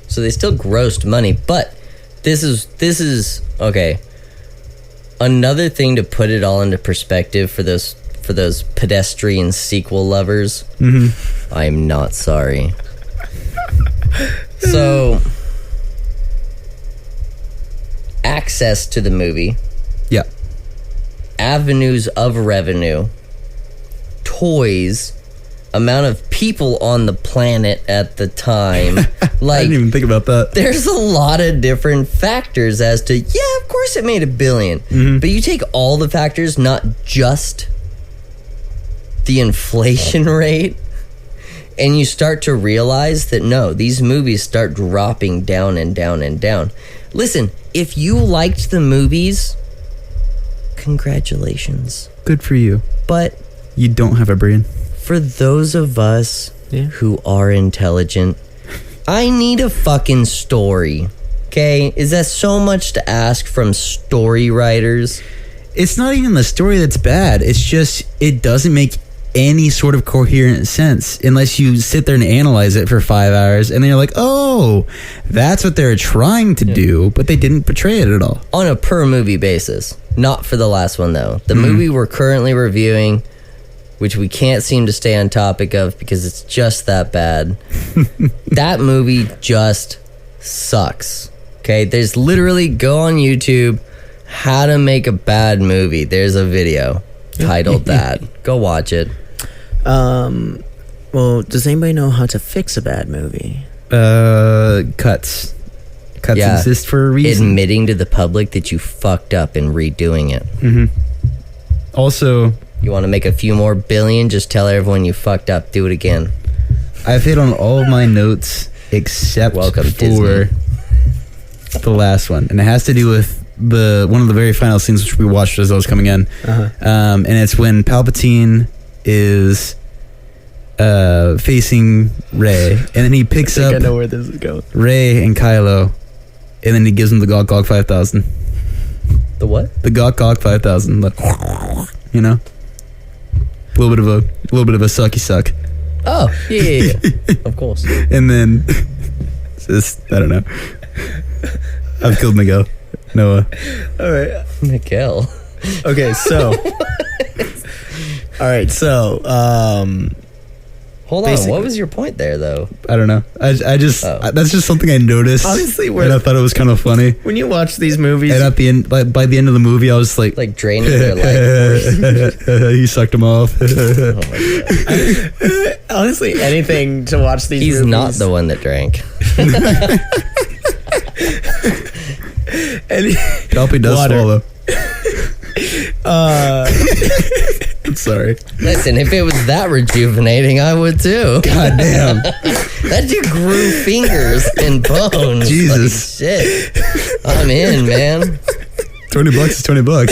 so they still grossed money. But this is okay. Another thing to put it all into perspective for those pedestrian sequel lovers. I am not sorry. So, access to the movie, Yeah. avenues of revenue, toys, amount of people on the planet at the time. I Like, didn't even think about that. there's a lot of different factors as to, yeah, of course it made $1 billion. But you take all the factors, not just the inflation rate, and you start to realize that no, these movies start dropping down and down and down. Listen, if you liked the movies, congratulations. Good for you. But You don't have a brain. for those of us who are intelligent, I need a fucking story. Okay? Is that so much to ask from story writers? It's not even the story that's bad. It's just it doesn't make any sort of coherent sense unless you sit there and analyze it for 5 hours, and then you're like, oh, that's what they're trying to do, but they didn't portray it at all. On a per movie basis. Not for the last one, though. The movie we're currently reviewing, which we can't seem to stay on topic of because it's just that bad. That movie just sucks. Okay, there's literally, go on YouTube, how to make a bad movie. There's a video titled that. Go watch it. Well, does anybody know how to fix a bad movie? Cuts exist for a reason. Admitting to the public that you fucked up and redoing it. Also, you want to make a few more billion, just tell everyone you fucked up, do it again. I've hit on all of my notes except Welcome, for Disney. the last one, and it has to do with one of the very final scenes which we watched as I was coming in. And it's when Palpatine is facing Rey, and then he picks up I know where this is going. Rey and Kylo, and then he gives him the Gok Gok 5000. The what? The Gok Gok 5000. You know, a little bit of a sucky suck. Oh, yeah. Of course. And then just, I don't know. I've killed Miguel. Noah. All right. Miguel. Okay, so. All right, so. Hold on. What was your point there, though? I don't know. I just that's just something I noticed. Honestly, and I thought it was kind of funny. When you watch these movies, And at the end, by the end of the movie, I was like draining their life force. he sucked him off. Oh my God. honestly, anything to watch these He's movies. not the one that drank. Kelpie does Water. swallow. I'm sorry. Listen, if it was that rejuvenating, I would too. God damn. That dude grew fingers and bones. Jesus. Like, shit. I'm in, man. $20 is $20.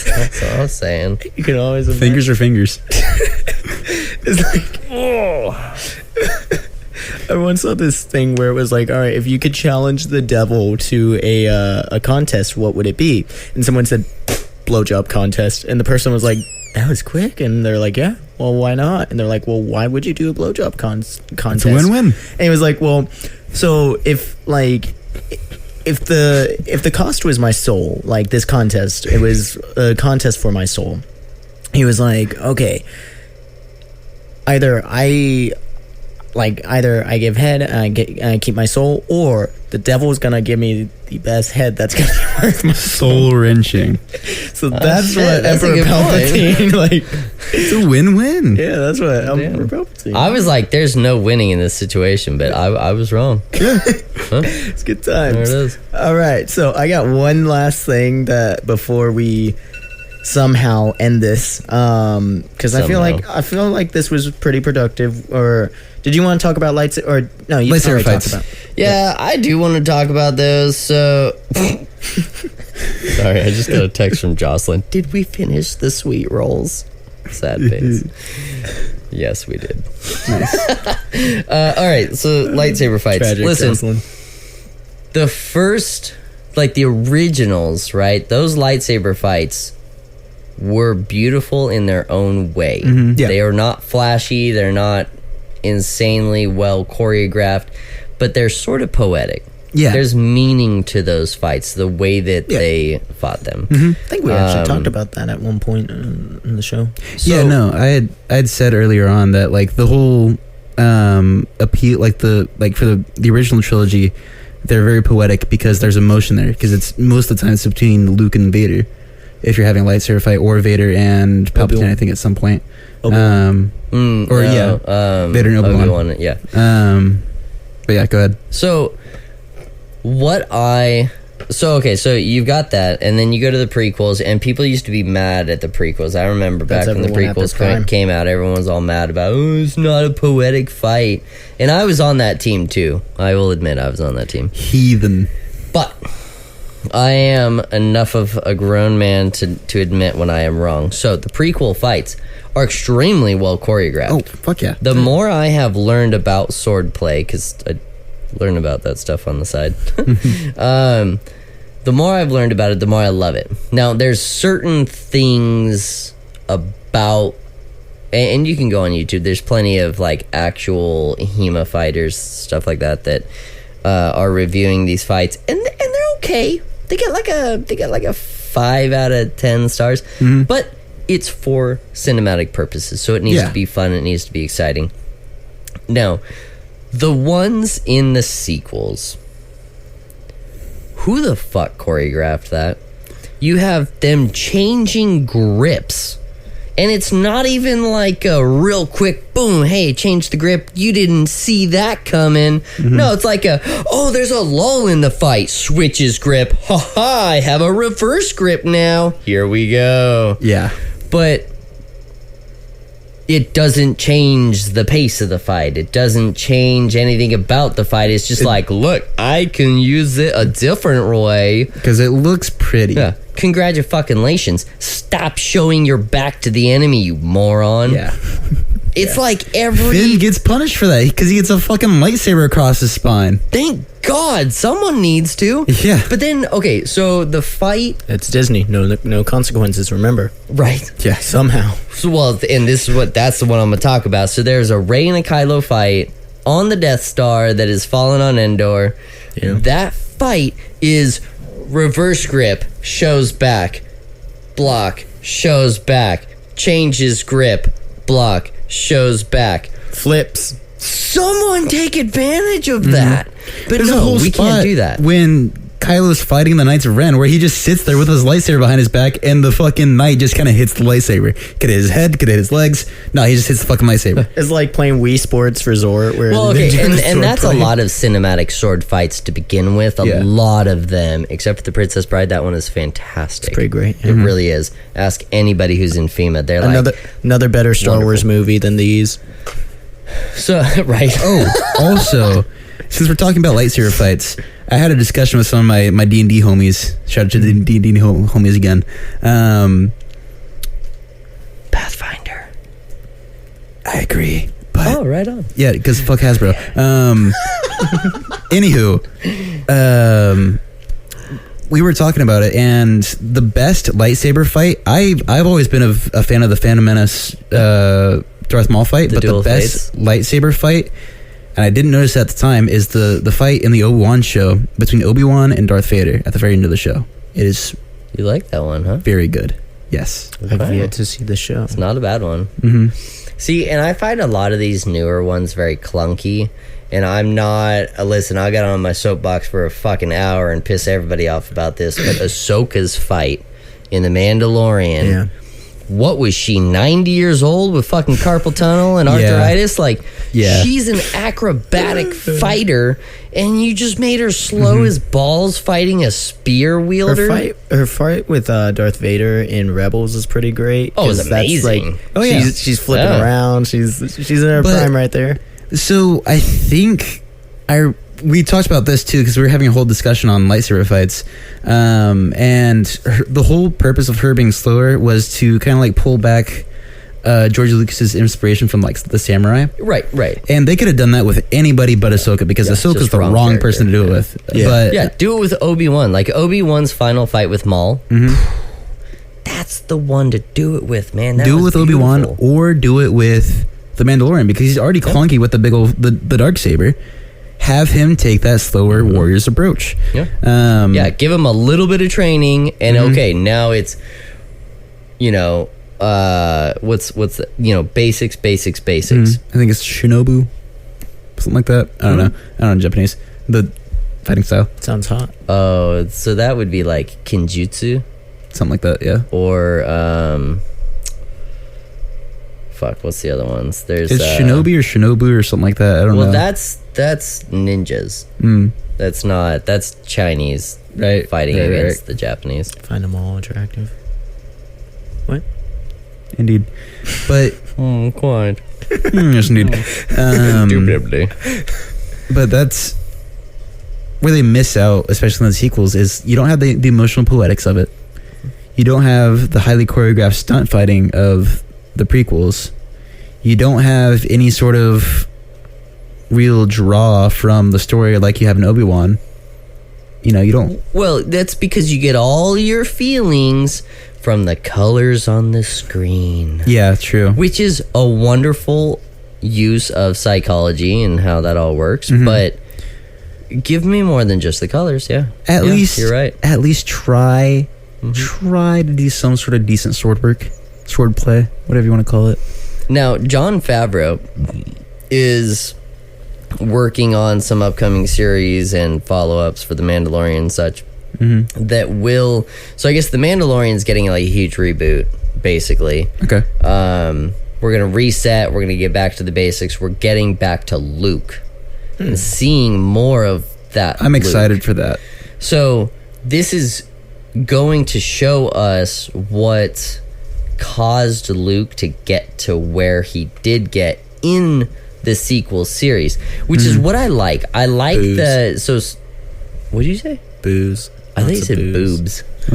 That's all I'm saying. You can always imagine. Fingers are fingers. It's like, I once saw this thing where it was like, all right, if you could challenge the devil to a contest, what would it be? And someone said, blowjob contest. And the person was like, that was quick. And they're like, yeah, well, why not? And they're like, well, why would you do a blowjob contest? It's a win-win. And he was like, well, so if the cost was my soul, like this contest, it was a contest for my soul. He was like, okay, either I give head and I keep my soul, or the devil's gonna give me the best head that's gonna be worth my Soul wrenching. So that's shit, what that's a Emperor good Palpatine like. It's a win-win. Yeah, that's what Emperor Palpatine. I was like, there's no winning in this situation, but I was wrong. It's good times. There it is. All right, so I got one last thing that before we somehow end this, because I feel like this was pretty productive. Or did you want to talk about lights? Or no, you lightsaber already fights. talked about. Yeah, I do want to talk about those. So, sorry, I just got a text from Jocelyn. Did we finish the sweet rolls? Sad face. Yes, we did. Nice. All right, so lightsaber fights. Tragic, Listen, Jocelyn. the first, like the originals, right? Those lightsaber fights were beautiful in their own way. Yeah. They are not flashy. They're not insanely well choreographed, but they're sort of poetic. Yeah. There's meaning to those fights, the way that they fought them. I think we actually talked about that at one point in the show. Yeah, no, I had said earlier on that like the whole appeal, like for the original trilogy, they're very poetic because there's emotion there, because it's most of the time it's between Luke and Vader. If you're having a lightsaber fight, or Vader and Palpatine, Obi-Wan. I think at some point. Obi-Wan. Vader and Obi-Wan. Yeah. But yeah, go ahead. So you've got that, and then you go to the prequels, and people used to be mad at the prequels. I remember back That's when the everyone after prequels Prime. came out, everyone was all mad about, it's not a poetic fight. And I was on that team too. I will admit I was on that team. Heathen. But I am enough of a grown man to admit when I am wrong. So the prequel fights are extremely well choreographed. Oh, fuck yeah. The more I have learned about swordplay, because I learn about that stuff on the side, the more I've learned about it, the more I love it. Now, there's certain things about and you can go on YouTube. There's plenty of like actual HEMA fighters, stuff like that are reviewing these fights, and they're okay. They get like a 5 out of 10 stars, but it's for cinematic purposes, so it needs to be fun. It needs to be exciting. Now, the ones in the sequels, who the fuck choreographed that? You have them changing grips, and it's not even like a real quick boom, hey, change the grip, you didn't see that coming. No, it's like there's a lull in the fight, switches grip, I have a reverse grip now, here we go. Yeah. But it doesn't change the pace of the fight. It doesn't change anything about the fight. It's just like, look, I can use it a different way. Because it looks pretty. Yeah. Congratulations. Stop showing your back to the enemy, you moron. Yeah. It's like Finn gets punished for that because he gets a fucking lightsaber across his spine. Thank God, someone needs to. Yeah. But then, okay, so the fight... It's Disney. No consequences, remember. Right. Yeah, somehow. So, well, and that's the one I'm going to talk about. So there's a Rey and a Kylo fight on the Death Star that is fallen on Endor. Yeah. That fight is reverse grip, shows back, block, shows back, changes grip, block, shows back, flips. Someone take advantage of that. But There's no, we can't do that. When Kylo's fighting the Knights of Ren, where he just sits there with his lightsaber behind his back, and the fucking knight just kind of hits the lightsaber. Could hit his head, could hit his legs. No, he just hits the fucking lightsaber. It's like playing Wii Sports for Zor. Where and that's a lot of cinematic sword fights to begin with. A lot of them, except for the Princess Bride. That one is fantastic. It's pretty great. It really is. Ask anybody who's in FEMA. They're another better Star Wars movie than these. So right. Oh, also, since we're talking about lightsaber fights, I had a discussion with some of my D&D homies. Shout out to the D&D homies again. Pathfinder. I agree. But right on. Yeah, because fuck Hasbro. Anywho, we were talking about it, and the best lightsaber fight, I've always been a fan of the Phantom Menace Darth Maul fight, but the best lightsaber fight, and I didn't notice at the time, is the fight in the Obi-Wan show between Obi-Wan and Darth Vader at the very end of the show. It is... You like that one, huh? Very good. Yes. I've yet to see the show. It's not a bad one. See, and I find a lot of these newer ones very clunky, and I'm not... listen, I'll get on my soapbox for a fucking hour and piss everybody off about this, but Ahsoka's fight in The Mandalorian... Yeah. What was she, 90 years old with fucking carpal tunnel and arthritis? She's an acrobatic fighter, and you just made her slow as balls fighting a spear wielder. Her fight with Darth Vader in Rebels is pretty great. Oh, it's amazing. She's flipping around. She's in her prime right there. So I think we talked about this too, because we were having a whole discussion on lightsaber fights, and the whole purpose of her being slower was to kind of like pull back George Lucas's inspiration from like the samurai. Right. And they could have done that with anybody but Ahsoka, because Ahsoka's the wrong person to do it with. But do it with Obi-Wan. Like Obi-Wan's final fight with Maul. That's the one to do it with, man. Do it with Obi-Wan, or do it with the Mandalorian, because he's already clunky with the big old the Darksaber. Have him take that slower warrior's approach. Give him a little bit of training, and okay, now it's, what's the, basics. I think it's Shinobu, something like that. I don't know. I don't know Japanese. The fighting style sounds hot. Oh, so that would be like Kinjutsu, something like that. Yeah. Or what's the other ones? There's Shinobi or Shinobu or something like that. I don't know. Well, that's ninjas. That's Chinese, right? Fighting against the Japanese. Find them all attractive. What? Indeed, but quite. Yes, indeed. But that's where they miss out, especially in the sequels. Is you don't have the emotional poetics of it. You don't have the highly choreographed stunt fighting of the prequels. You don't have any sort of real draw from the story like you have in Obi-Wan. You don't. Well, that's because you get all your feelings from the colors on the screen. Yeah, true. Which is a wonderful use of psychology and how that all works. But give me more than just the colors, At least you're right. At least try to do some sort of decent sword play, whatever you want to call it. Now, Jon Favreau is working on some upcoming series and follow-ups for The Mandalorian and such that will... So I guess The Mandalorian's getting like a huge reboot, basically. Okay. We're going to reset. We're going to get back to the basics. We're getting back to Luke and seeing more of that. I'm excited for that. So this is going to show us what caused Luke to get to where he did get in the sequel series, which is what I like. I like Booze. What did you say? Booze. I think you said boobs. I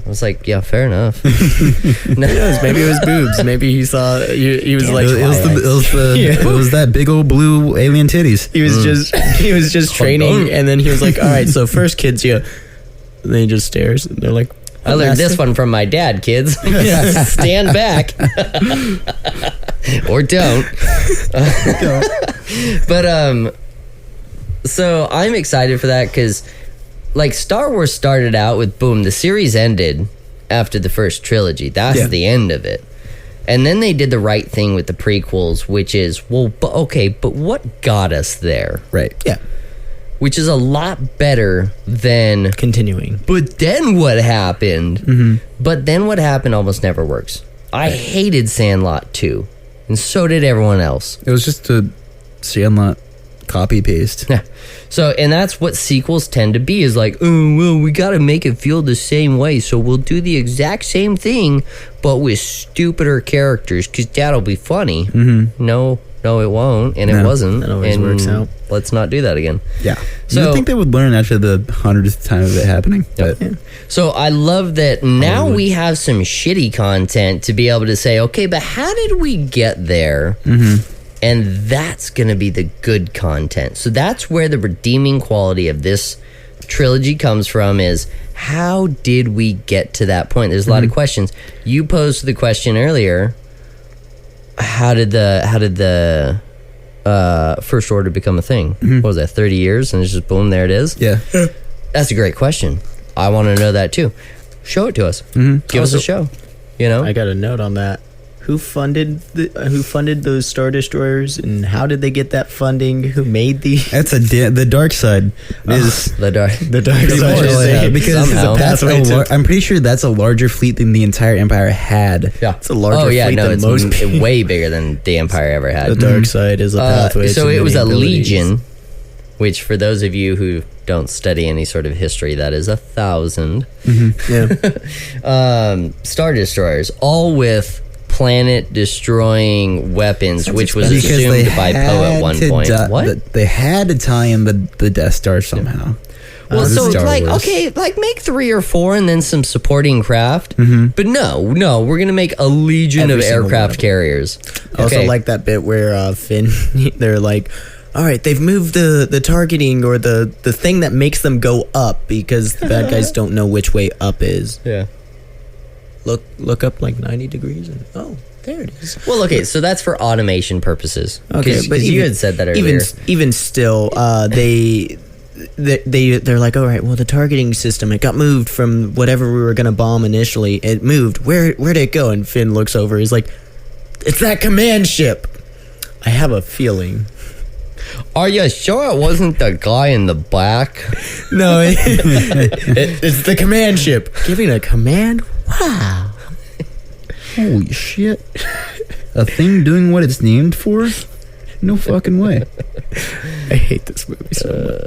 was like, yeah, fair enough. No. Maybe it was boobs. Maybe he saw. He was like, It was that big old blue alien titties. He was just training, and then he was like, all right, so first kids, and then he just stares, and they're like, I learned this one from my dad, kids. Stand back. Or don't. But so I'm excited for that because like Star Wars started out with boom, the series ended after the first trilogy. That's the end of it. And then they did the right thing with the prequels, which is, but what got us there? Right. Yeah. Which is a lot better than continuing. But then what happened? But then what happened almost never works. I hated Sandlot 2, and so did everyone else. It was just a Sandlot copy paste. Yeah. So, and that's what sequels tend to be, is like, oh, well, we got to make it feel the same way, so we'll do the exact same thing, but with stupider characters, because that'll be funny. No, it won't, and it wasn't. That always works out. Let's not do that again. Yeah. So, you think they would learn after the 100th time of it happening? Yep. But, So I love that now we have some shitty content to be able to say, okay, but how did we get there? And that's going to be the good content. So that's where the redeeming quality of this trilogy comes from, is how did we get to that point? There's a lot of questions. You posed the question earlier, how did the First Order become a thing? What was that, 30 years? And it's just boom, there it is? yeah. That's a great question. I want to know that too. Show it to us. Give us a show. I got a note on that. Who funded those Star Destroyers, and how did they get that funding? Who made the? That's the dark side is The dark side, because somehow. I'm pretty sure that's a larger fleet than the entire Empire had. Yeah, it's a larger fleet than it's most people. way bigger than the Empire ever had. The dark side is a pathway. So to it was many a abilities. legion, which for those of you who don't study any sort of history, that is 1,000 Star Destroyers, all with planet-destroying weapons, which was Because assumed by Poe at one point. What? They had to tie in the Death Star somehow. Well, so it's Star like, Wars. okay, like make 3 or 4 and then some supporting craft. But no, we're going to make a legion Every of single one aircraft of them. carriers. I also Okay. like that bit where Finn, they're like, all right, they've moved the targeting or the thing that makes them go up, because the bad guys don't know which way up is. Yeah. Look up like 90 degrees and there it is. Well, okay, so that's for automation purposes. Okay, but you had said that earlier. Even still, they're like, all right, well, the targeting system, it got moved from whatever we were gonna bomb initially. It moved. Where'd it go? And Finn looks over. He's like, it's that command ship. I have a feeling. Are you sure it wasn't the guy in the back? No, it's the command ship. Giving a command? Wow. Holy shit. A thing doing what it's named for? No fucking way. I hate this movie so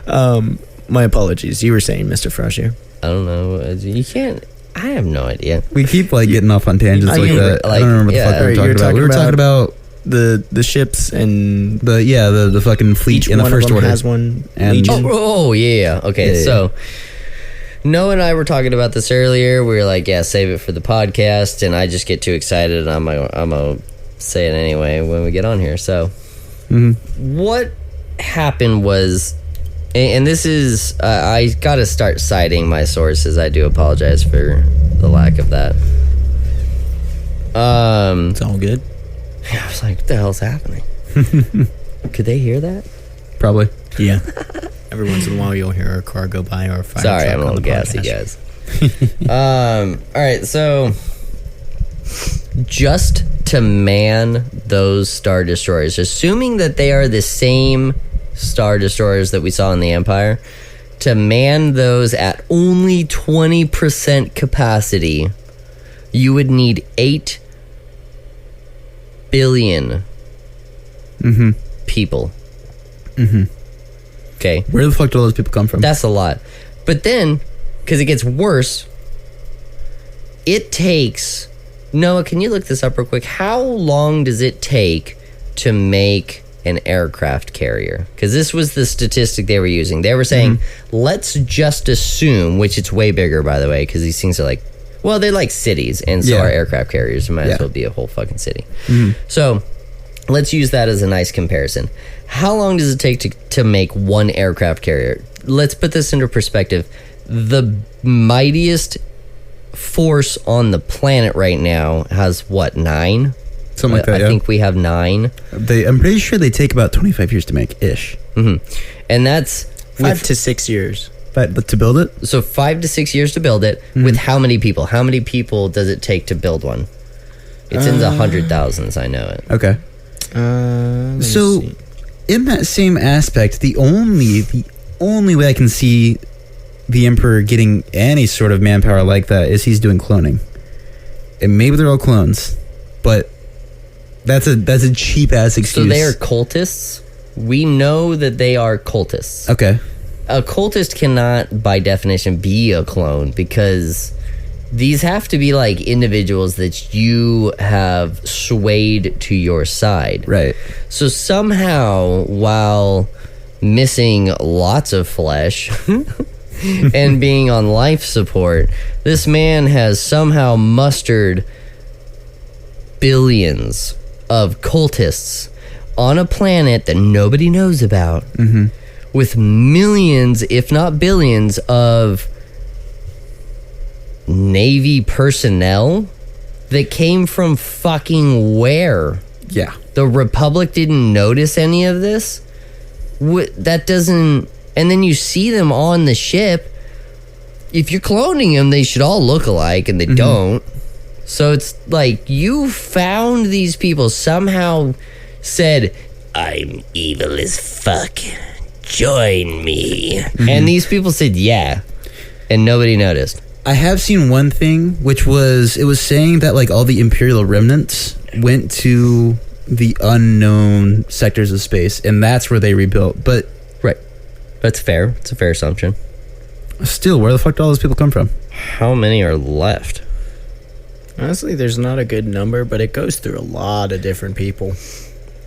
much. My apologies. You were saying, Mr. Fraizer. I don't know. You can't... I have no idea. We keep getting off on tangents like that. I don't remember the fuck we were talking about. We were talking about the ships and the fucking fleet in the one First of them Order has one. And- Legion. Yeah. Okay, Yeah. so Noah and I were talking about this earlier. We were like, yeah, save it for the podcast, and I just get too excited, and I'm gonna say it anyway when we get on here. So, what happened was, and this is, I gotta start citing my sources. I do apologize for the lack of that. It's all good. I was like, what the hell's happening? Could they hear that? Probably. Yeah. Every once in a while, you'll hear a car go by or a fire Sorry, truck I'm a on little the gassy, podcast. guys. All right, so just to man those Star Destroyers, assuming that they are the same Star Destroyers that we saw in the Empire, to man those at only 20% capacity, you would need 8 billion people. Okay. Where the fuck do all those people come from? That's a lot. But then, because it gets worse, it takes... Noah, can you look this up real quick? How long does it take to make an aircraft carrier? Because this was the statistic they were using. They were saying, let's just assume, which it's way bigger, by the way, because these things are like... Well, they're like cities, and so are aircraft carriers. It might as well be a whole fucking city. So, let's use that as a nice comparison. How long does it take to make one aircraft carrier? Let's put this into perspective. The mightiest force on the planet right now has, what, 9? Something like that, I think we have 9. I'm pretty sure they take about 25 years to make, ish. And that's... 5 to 6 years. But to build it? So 5 to 6 years to build it. With how many people? How many people does it take to build one? It's in the 100,000s, I know it. Okay. So, in that same aspect, the only way I can see the Emperor getting any sort of manpower like that is he's doing cloning. And maybe they're all clones, but that's a cheap ass excuse. So they are cultists. We know that they are cultists. Okay. A cultist cannot, by definition, be a clone because these have to be like individuals that you have swayed to your side. Right. So somehow, while missing lots of flesh and being on life support, this man has somehow mustered billions of cultists on a planet that nobody knows about. With millions, if not billions, of Navy personnel that came from fucking where? Yeah. The Republic didn't notice any of this? That doesn't... And then you see them on the ship. If you're cloning them, they should all look alike, and they don't. So it's like, you found these people, somehow said, I'm evil as fuck. Join me. And these people said, yeah. And nobody noticed. I have seen one thing, which was, it was saying that like all the Imperial remnants went to the unknown sectors of space, and that's where they rebuilt. But Right. That's fair. It's a fair assumption. still, where the fuck do all those people come from? How many are left? Honestly, there's not a good number, but it goes through a lot of different people.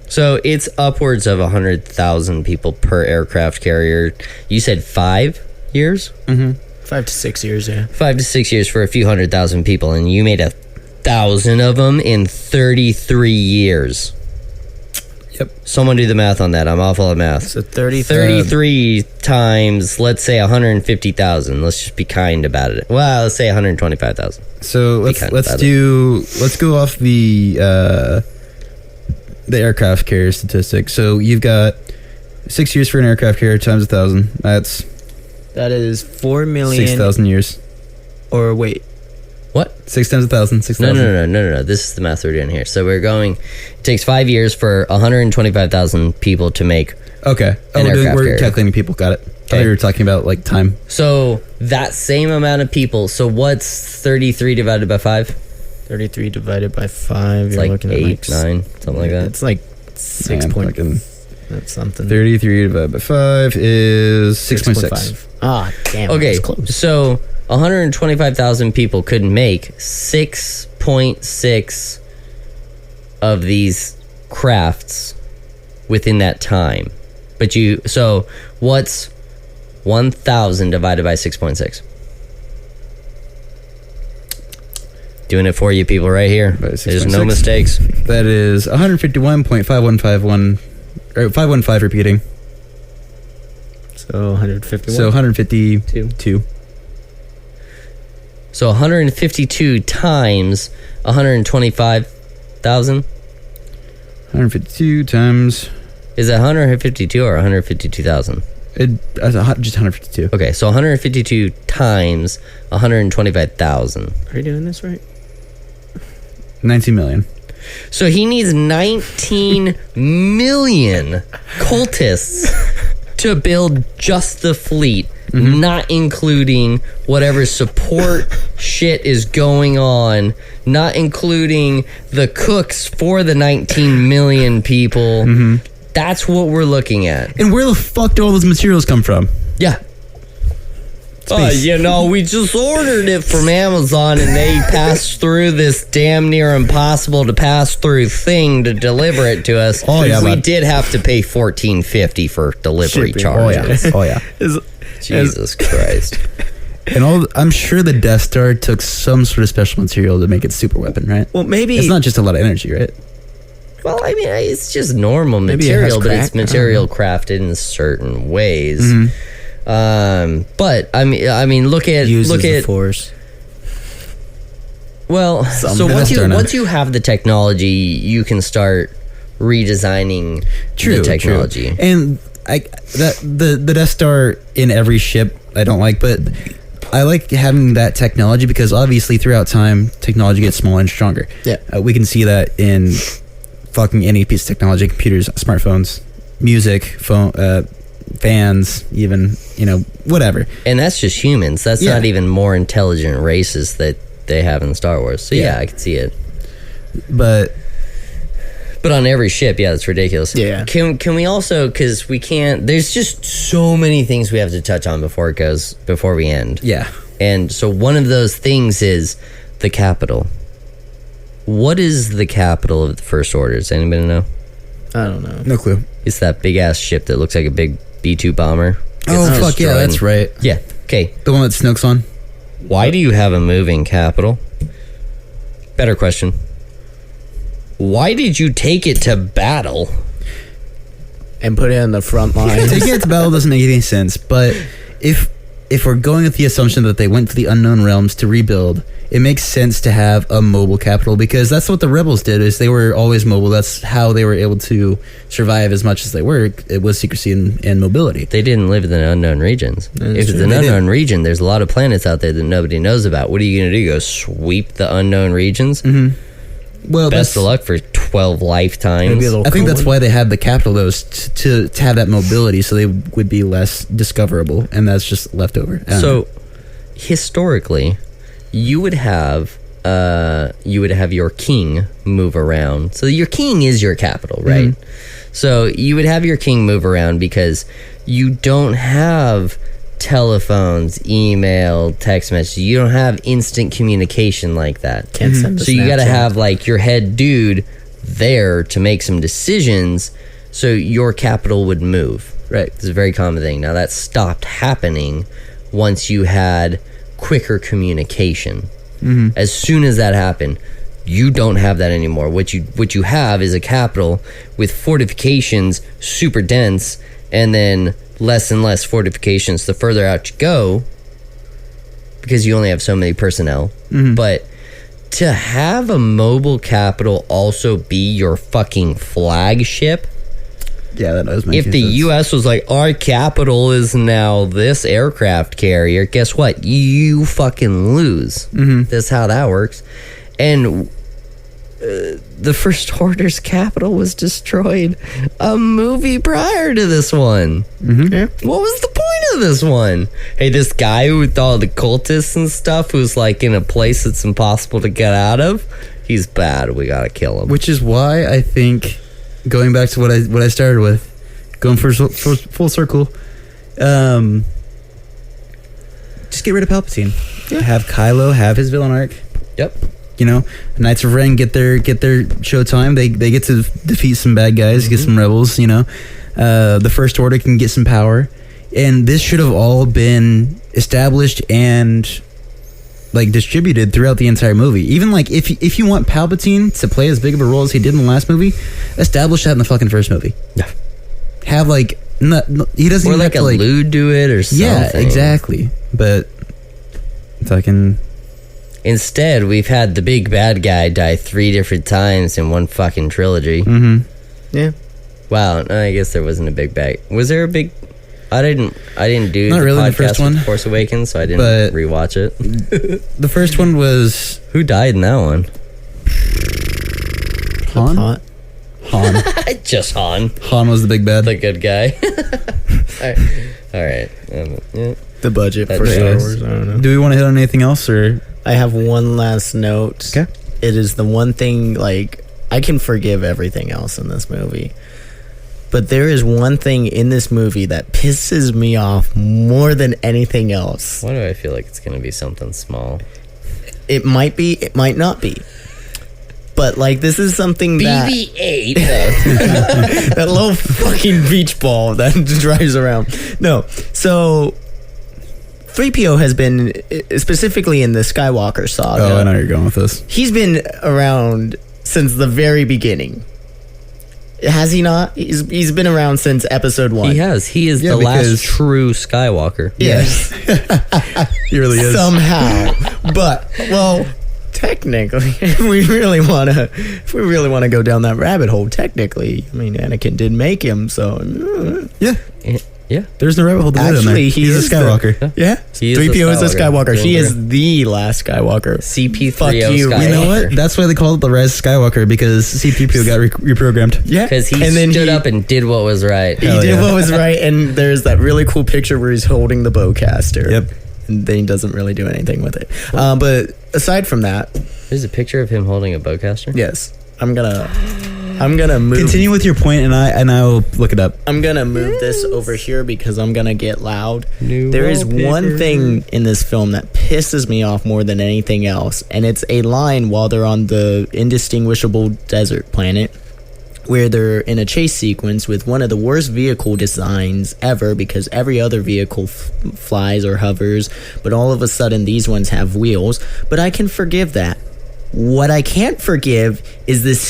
So it's upwards of 100,000 people per aircraft carrier. You said 5 years? 5 to 6 years, yeah. 5 to 6 years for a few 100,000 people, and you made 1,000 of them in 33 years. Yep. Someone do the math on that. I'm awful at math. So 33 times, let's say 150,000. Let's just be kind about it. Well, let's say 125,000. So let's go off the aircraft carrier statistic. So you've got 6 years for an aircraft carrier times 1,000. That is 4 million. 6,000 years. Or wait. What? 6 times 1,000. 6,000. No. This is the math we're doing here. So we're going. It takes 5 years for 125,000 people to make. Okay. We're calculating people. Got it. I thought you were talking about like time. So that same amount of people. So what's 33 divided by 5? 33 divided by 5. It's You're like looking 8, at like 9, something like that. It's like 6 point. That's something. 33 divided by 5 is 6.6. Ah, damn. Okay, That's close. so 125,000 people could make 6.6 of these crafts within that time. So what's 1,000 divided by 6.6? Doing it for you people right here. There's no mistakes. That is 151.5151, or 515 repeating. So 151. So 152. So 152 times 125,000? 152 times... Is that 152 or 152,000? Just 152. Okay, so 152 times 125,000. Are you doing this right? 19 million. So he needs 19 million cultists to build just the fleet, not including whatever support shit is going on, not including the cooks for the 19 million people. That's what we're looking at. And where the fuck do all those materials come from? Yeah. We just ordered it from Amazon and they passed through this damn near impossible to pass through thing to deliver it to us. Oh, yeah, we but- did have to pay $14.50 for delivery charges. Oh yeah. Jesus Christ. And I'm sure the Death Star took some sort of special material to make it super weapon, right? Well, maybe It's not just a lot of energy, right? Well, I mean, it's just normal Maybe it has material, but it's crack. material crafted in certain ways. But I mean, look at the Force. Well, so once you have the technology, you can start redesigning the technology. True. And the Death Star in every ship I don't like, but I like having that technology because obviously throughout time technology gets smaller and stronger. Yeah. We can see that in fucking any piece of technology: computers, smartphones, music, phone, fans, even whatever. And that's just humans. That's not even more intelligent races that they have in Star Wars. So yeah, I can see it. But on every ship, yeah, that's ridiculous. Yeah. Can we also, because we can't, there's just so many things we have to touch on before we end. yeah, And so one of those things is the capital. What is the capital of the First Order? Does anybody know? I don't know. no clue. It's that big ass ship that looks like a big B-2 bomber. Oh Gets fuck yeah, destroyed. that's right. Yeah. Okay. The one that Snoke's on. Why do you have a moving capital? Better question. Why did you take it to battle? And put it in the front line. Taking it to battle doesn't make any sense, but if we're going with the assumption that they went to the unknown realms to rebuild, it makes sense to have a mobile capital because that's what the rebels did. Is they were always mobile. That's how they were able to survive as much as they were. It was secrecy and mobility. They didn't live in the unknown regions. If it's true. an They unknown region, there's a lot of planets out there that nobody knows about. What are you going to do? Go sweep the unknown regions? Well, Best of luck for 12 lifetimes. Maybe a little I think that's cold. why they had the capital, though, to have that mobility, so they would be less discoverable, and that's just left over. I don't know. So, historically, you would have your king move around. So your king is your capital, right? So you would have your king move around because you don't have telephones, email, text messages. You don't have instant communication like that. Can't send a So you got to Snapchat. have like your head dude there to make some decisions so your capital would move. Right. It's a very common thing. Now that stopped happening once you had quicker communication. As soon as that happened, you don't have that anymore. What you have is a capital with fortifications super dense, and then less and less fortifications the further out you go, because you only have so many personnel. But to have a mobile capital also be your fucking flagship, yeah, that does make if the sense. U.S. was like, our capital is now this aircraft carrier, guess what? You fucking lose. That's how that works. And the First Order's capital was destroyed a movie prior to this one. Yeah. What was the point of this one? Hey, this guy with all the cultists and stuff who's like in a place that's impossible to get out of, he's bad. We gotta kill him. Which is why I think, going back to what I started with, going for full circle, just get rid of Palpatine. Have Kylo have his villain arc. Yep. Knights of Ren get their showtime. They get to defeat some bad guys, get some rebels. The First Order can get some power, and this should have all been established and like distributed throughout the entire movie. Even like if you want Palpatine to play as big of a role as he did in the last movie, establish that in the fucking first movie. Yeah. Have like he doesn't Or even like have to allude to it or something. yeah, exactly. But fucking Instead, we've had the big bad guy die 3 different times in one fucking trilogy. Yeah. Wow, I guess there wasn't a big bad. Was there a big? I didn't do Not the really podcast the first with one, Force Awakens, so I didn't but- rewatch it. The first one was Who died in that one? Han. Hot. Han. Just Han, Han was the big bad. the good guy. All right. Yeah. The budget That for Star makes- Wars. I don't know. Do we want to hit on anything else, or I have one last note. Okay. It is the one thing, like, I can forgive everything else in this movie. But there is one thing in this movie that pisses me off more than anything else. Why do I feel like it's gonna be something small? It might be, it might not be. But, like, this is something that... BB-8. that little fucking beach ball that drives around. No. So... 3PO has been, specifically in the Skywalker saga, oh, I know where you're going with this. he's been around since the very beginning. Has he not? He's been around since episode 1. He has. He is Yeah, the last because- true Skywalker. Yes. He really is. Somehow. But, well, technically, if we really want to go down that rabbit hole, technically, I mean, Anakin did make him, so... Yeah. Yeah. There's no rabbit hole to do in there. Actually, He's a Skywalker. Yeah. He is 3PO is a Skywalker. Skywalker. He is the last Skywalker. CP3O Fuck you. Skywalker. You know what? That's why they call it the Rise of Skywalker, because C-3PO got reprogrammed. Yeah. Because he and then stood up and did what was right. he Hell did yeah. what was right, and there's that really cool picture where he's holding the bowcaster. Yep. And then he doesn't really do anything with it. But aside from that, There's a picture of him holding a bowcaster. yes, I'm gonna move. Continue with your point, and I will look it up. I'm gonna move this over here because I'm gonna get loud. New There is one wallpaper. thing in this film that pisses me off more than anything else, and it's a line while they're on the indistinguishable desert planet, where they're in a chase sequence with one of the worst vehicle designs ever, because every other vehicle flies or hovers, but all of a sudden these ones have wheels. But I can forgive that. What I can't forgive is this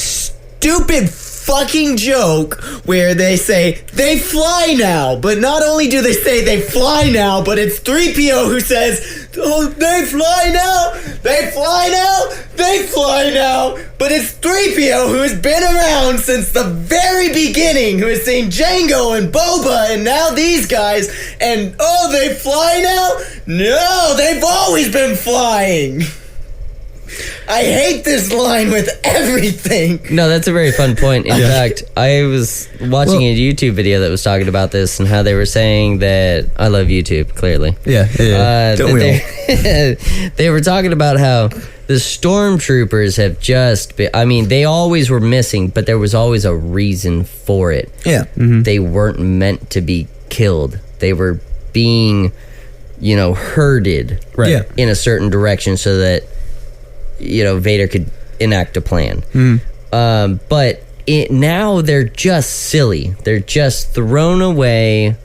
stupid fucking joke where they say they fly now, but not only do they say they fly now, but it's 3PO who says, oh, they fly now, they fly now, they fly now. But it's 3PO who has been around since the very beginning, who has seen Django and Boba and now these guys, and oh, they fly now? No, they've always been flying. I hate this line with everything. No, that's a very fun point. In fact, I was watching a YouTube video that was talking about this and how they were saying that I love YouTube, clearly. Yeah. Don't we They were talking about how the stormtroopers have just been, I mean, they always were missing, but there was always a reason for it. Yeah. They weren't meant to be killed. They were being, herded Right. Yeah. in a certain direction so that, Vader could enact a plan. But now they're just silly. They're just thrown away.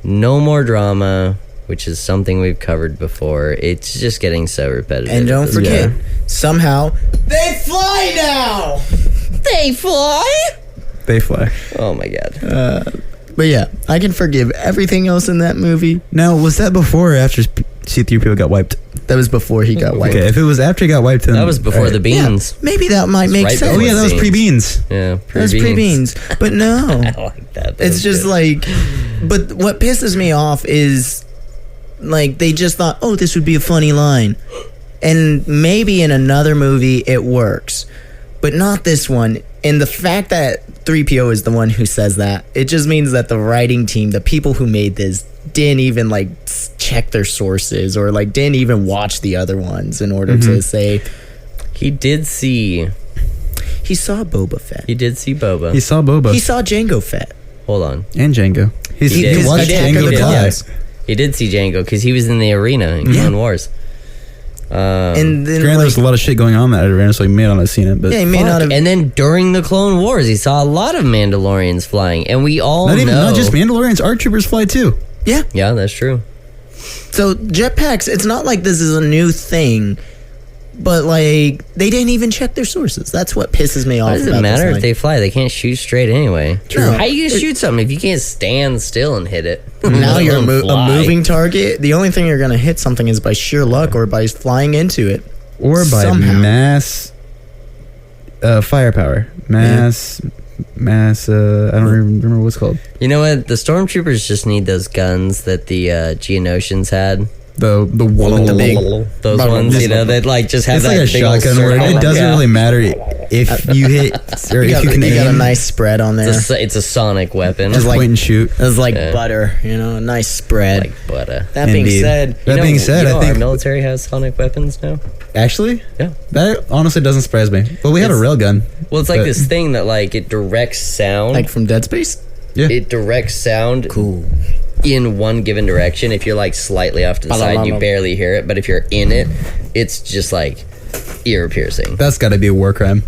No more drama, which is something we've covered before. It's just getting so repetitive. And don't at this forget, point. somehow, they fly now! They fly? They fly. Oh my god. But yeah, I can forgive everything else in that movie. Now, was that before or after C-3PO got wiped? That was before he got wiped. Okay, if it was after he got wiped, then That was before alright. the beans. Maybe that might make right sense. Oh yeah, that was Beans. pre-beans. Yeah, That was pre-beans. But no. I like that. That It's was just good. like, but what pisses me off is, like, they just thought, oh, this would be a funny line. And maybe in another movie it works, but not this one. And the fact that 3PO is the one who says that, it just means that the writing team, the people who made this, didn't even, like, check their sources or, like, didn't even watch the other ones in order to say, He did see he saw Boba Fett. He did see Boba. He saw Boba He saw Jango Fett. Hold on. and Django. He He did. watched Attack of Django the die. Clones. He did see Django because he was in the arena in Clone Wars. And then, Granted, like, there's a lot of shit going on that arena, so he may not have seen it, but yeah, he may Fuck. not have. And then during the Clone Wars, he saw a lot of Mandalorians flying, and we all know. not just Mandalorians, ARC troopers fly too. Yeah. Yeah, that's true. So jetpacks, it's not like this is a new thing, but like they didn't even check their sources. That's what pisses me off. Why does it about matter this if they fly? They can't shoot straight anyway. True. How you gonna shoot something if you can't stand still and hit it? now Let you're alone a fly. moving target. The only thing you're gonna hit something is by sheer luck or by flying into it. or by Somehow. mass firepower. Mass. I don't even remember what it's called. You know what? The stormtroopers just need those guns that the Geonosians had. The big- Those ones, you know, that like just have It's that like a big old shotgun where circle. it doesn't Yeah. really matter if you hit or if you can you got a aim. nice spread on there. It's a sonic weapon. Just like- point and shoot. It's like Yeah. butter, you know, a nice spread. like butter. That being Indeed. said, That being said, you know I think our military has sonic weapons now. actually, Yeah. that honestly doesn't surprise me. But we have a It's- railgun. Well, it's like But- this thing that like it directs sound. like from Dead Space. Yeah. It directs sound Cool. in one given direction. If you're like slightly off to the side, you barely hear it. But if you're in it, it's just like ear piercing. That's got to be a war crime.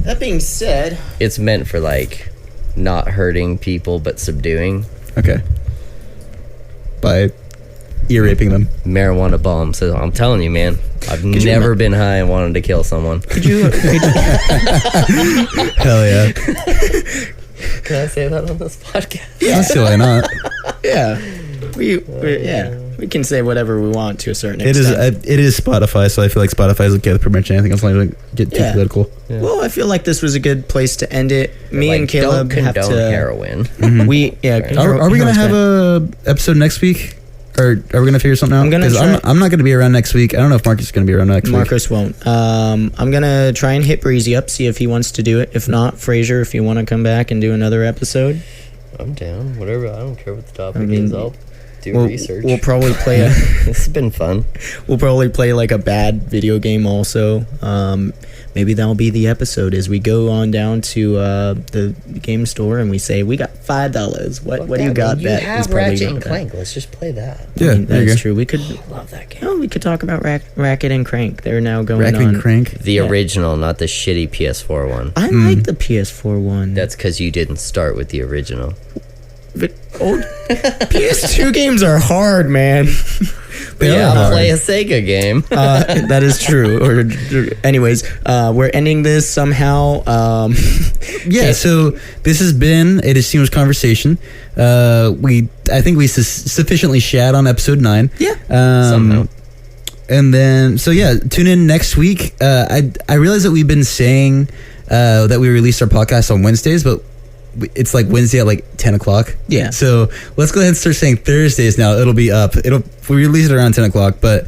That being said, It's meant for like not hurting people but subduing. Okay. By ear raping them. Marijuana bombs. So I'm telling you, man, I've never been high and wanted to kill someone. could you Hell yeah. Can I say that on this podcast? Yeah. Let's see why not. yeah, we can say whatever we want to a certain It extent. is Spotify, so I feel like Spotify is okay with pretty much anything else. Like get too Yeah. political. Well, I feel like this was a good place to end it. Me Like, and Caleb don't have condone to. heroin. We Are we gonna have a episode next week, or are we gonna figure something out? I'm gonna 'Cause try- I'm not gonna be around next week. I don't know if Marcus is gonna be around next week. Marcus won't. I'm gonna try and hit Breezy up, see if he wants to do it. If not, Fraizer, if you want to come back and do another episode, I'm down. Whatever. I don't care what the topic I mean, is. I'll do we'll, research. we'll probably play a. This has been fun. We'll probably play like a bad video game also. Maybe that'll be the episode as we go on down to the game store and we say we got $5. What do you got? You that have is probably Ratchet and not bad. Clank. Let's just play that. Yeah, I mean, there you that's go. true. We could. Love that game. Oh, we could talk about Racket and Crank. They're now going Rack on. and crank. The Yeah. original, not the shitty PS4 one. I like the PS4 one. That's because you didn't start with the original. But old PS2 games are hard, man. They yeah, are I'll hard. play a Sega game. That is true. Anyways, we're ending this somehow. Yeah, so this has been a distinguished conversation. I think we sufficiently shat on episode 9. Yeah. Somehow. And then, so yeah, tune in next week. I realize that we've been saying that we release our podcast on Wednesdays, but it's like Wednesday at like 10 o'clock. Yeah. So let's go ahead and start saying Thursdays now. It'll be up. We release it around 10 o'clock, but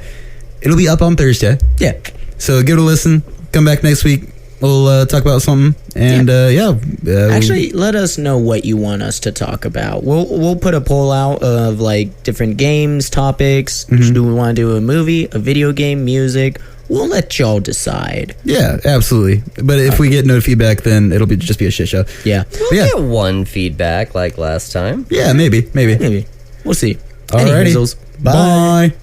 it'll be up on Thursday. Yeah. So give it a listen. Come back next week. We'll talk about something. And Actually, let us know what you want us to talk about. We'll put a poll out of like different games, topics. Do we want to do a movie, a video game, music? We'll let y'all decide. yeah, absolutely. But if we get no feedback, then it'll just be a shit show. Yeah. We'll yeah. get one feedback like last time. Yeah, maybe. Maybe. We'll see. Alrighty. Any Bye. Bye.